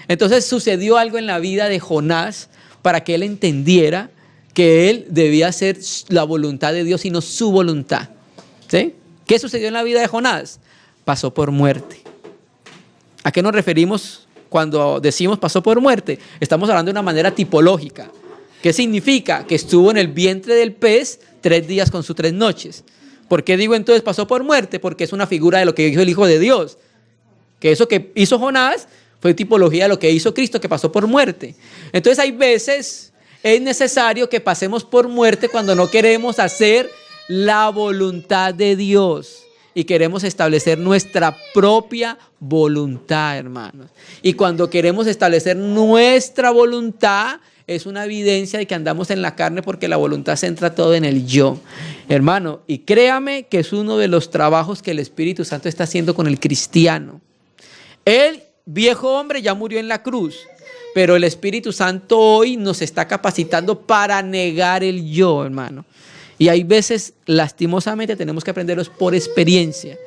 Entonces sucedió algo en la vida de Jonás para que él entendiera que él debía hacer la voluntad de Dios y no su voluntad, ¿sí? ¿Qué sucedió en la vida de Jonás? Pasó por muerte. ¿A qué nos referimos cuando decimos pasó por muerte? Estamos hablando de una manera tipológica. ¿Qué significa? Que estuvo en el vientre del pez 3 días con sus 3 noches. ¿Por qué digo entonces pasó por muerte? Porque es una figura de lo que hizo el Hijo de Dios. Que eso que hizo Jonás fue tipología de lo que hizo Cristo, que pasó por muerte. Entonces hay veces es necesario que pasemos por muerte cuando no queremos hacer la voluntad de Dios y queremos establecer nuestra propia voluntad, hermanos. Y cuando queremos establecer nuestra voluntad, es una evidencia de que andamos en la carne, porque la voluntad centra todo en el yo, hermano. Y créame que es uno de los trabajos que el Espíritu Santo está haciendo con el cristiano. El viejo hombre ya murió en la cruz, pero el Espíritu Santo hoy nos está capacitando para negar el yo, hermano. Y hay veces, lastimosamente, tenemos que aprenderlos por experiencia.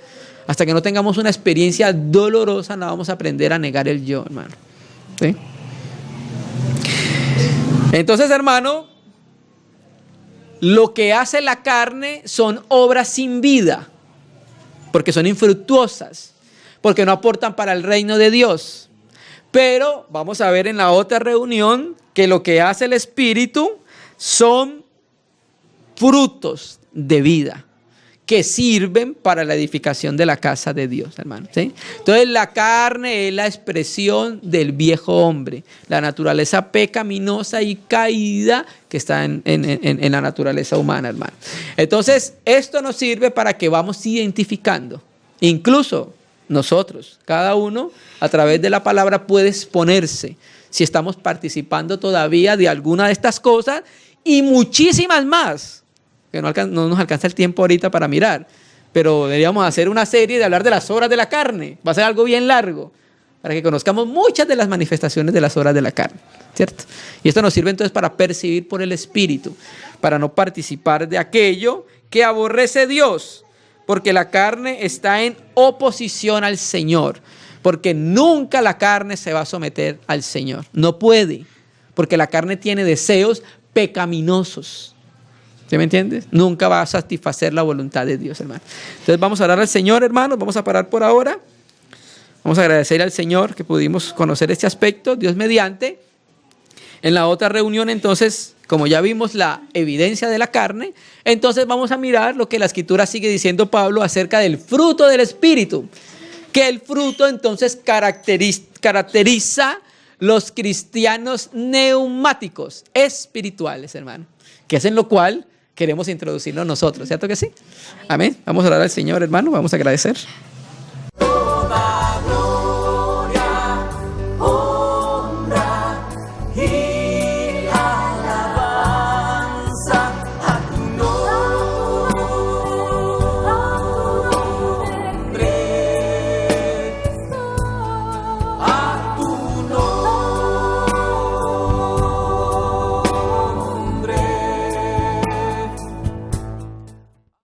Hasta que no tengamos una experiencia dolorosa, no vamos a aprender a negar el yo, hermano. ¿Sí? Entonces, hermano, lo que hace la carne son obras sin vida, porque son infructuosas, porque no aportan para el reino de Dios. Pero vamos a ver en la otra reunión que lo que hace el Espíritu son frutos de vida que sirven para la edificación de la casa de Dios, hermano, ¿sí? Entonces la carne es la expresión del viejo hombre, la naturaleza pecaminosa y caída que está en la naturaleza humana, hermano. Entonces esto nos sirve para que vamos identificando, incluso nosotros, cada uno a través de la palabra puede exponerse si estamos participando todavía de alguna de estas cosas y muchísimas más, que no nos alcanza el tiempo ahorita para mirar, pero deberíamos hacer una serie de hablar de las obras de la carne. Va a ser algo bien largo para que conozcamos muchas de las manifestaciones de las obras de la carne, ¿cierto? Y esto nos sirve entonces para percibir por el Espíritu, para no participar de aquello que aborrece Dios, porque la carne está en oposición al Señor, porque nunca la carne se va a someter al Señor, no puede, porque la carne tiene deseos pecaminosos. ¿Sí me entiendes? Nunca va a satisfacer la voluntad de Dios, hermano. Entonces vamos a orar al Señor, hermanos. Vamos a parar por ahora. Vamos a agradecer al Señor que pudimos conocer este aspecto, Dios mediante. En la otra reunión, entonces, como ya vimos la evidencia de la carne, entonces vamos a mirar lo que la Escritura sigue diciendo Pablo acerca del fruto del Espíritu. Que el fruto entonces caracteriza los cristianos neumáticos, espirituales, hermano. Que es en lo cual queremos introducirlo nosotros, ¿cierto que sí? Amén. Vamos a orar al Señor, hermano, vamos a agradecer.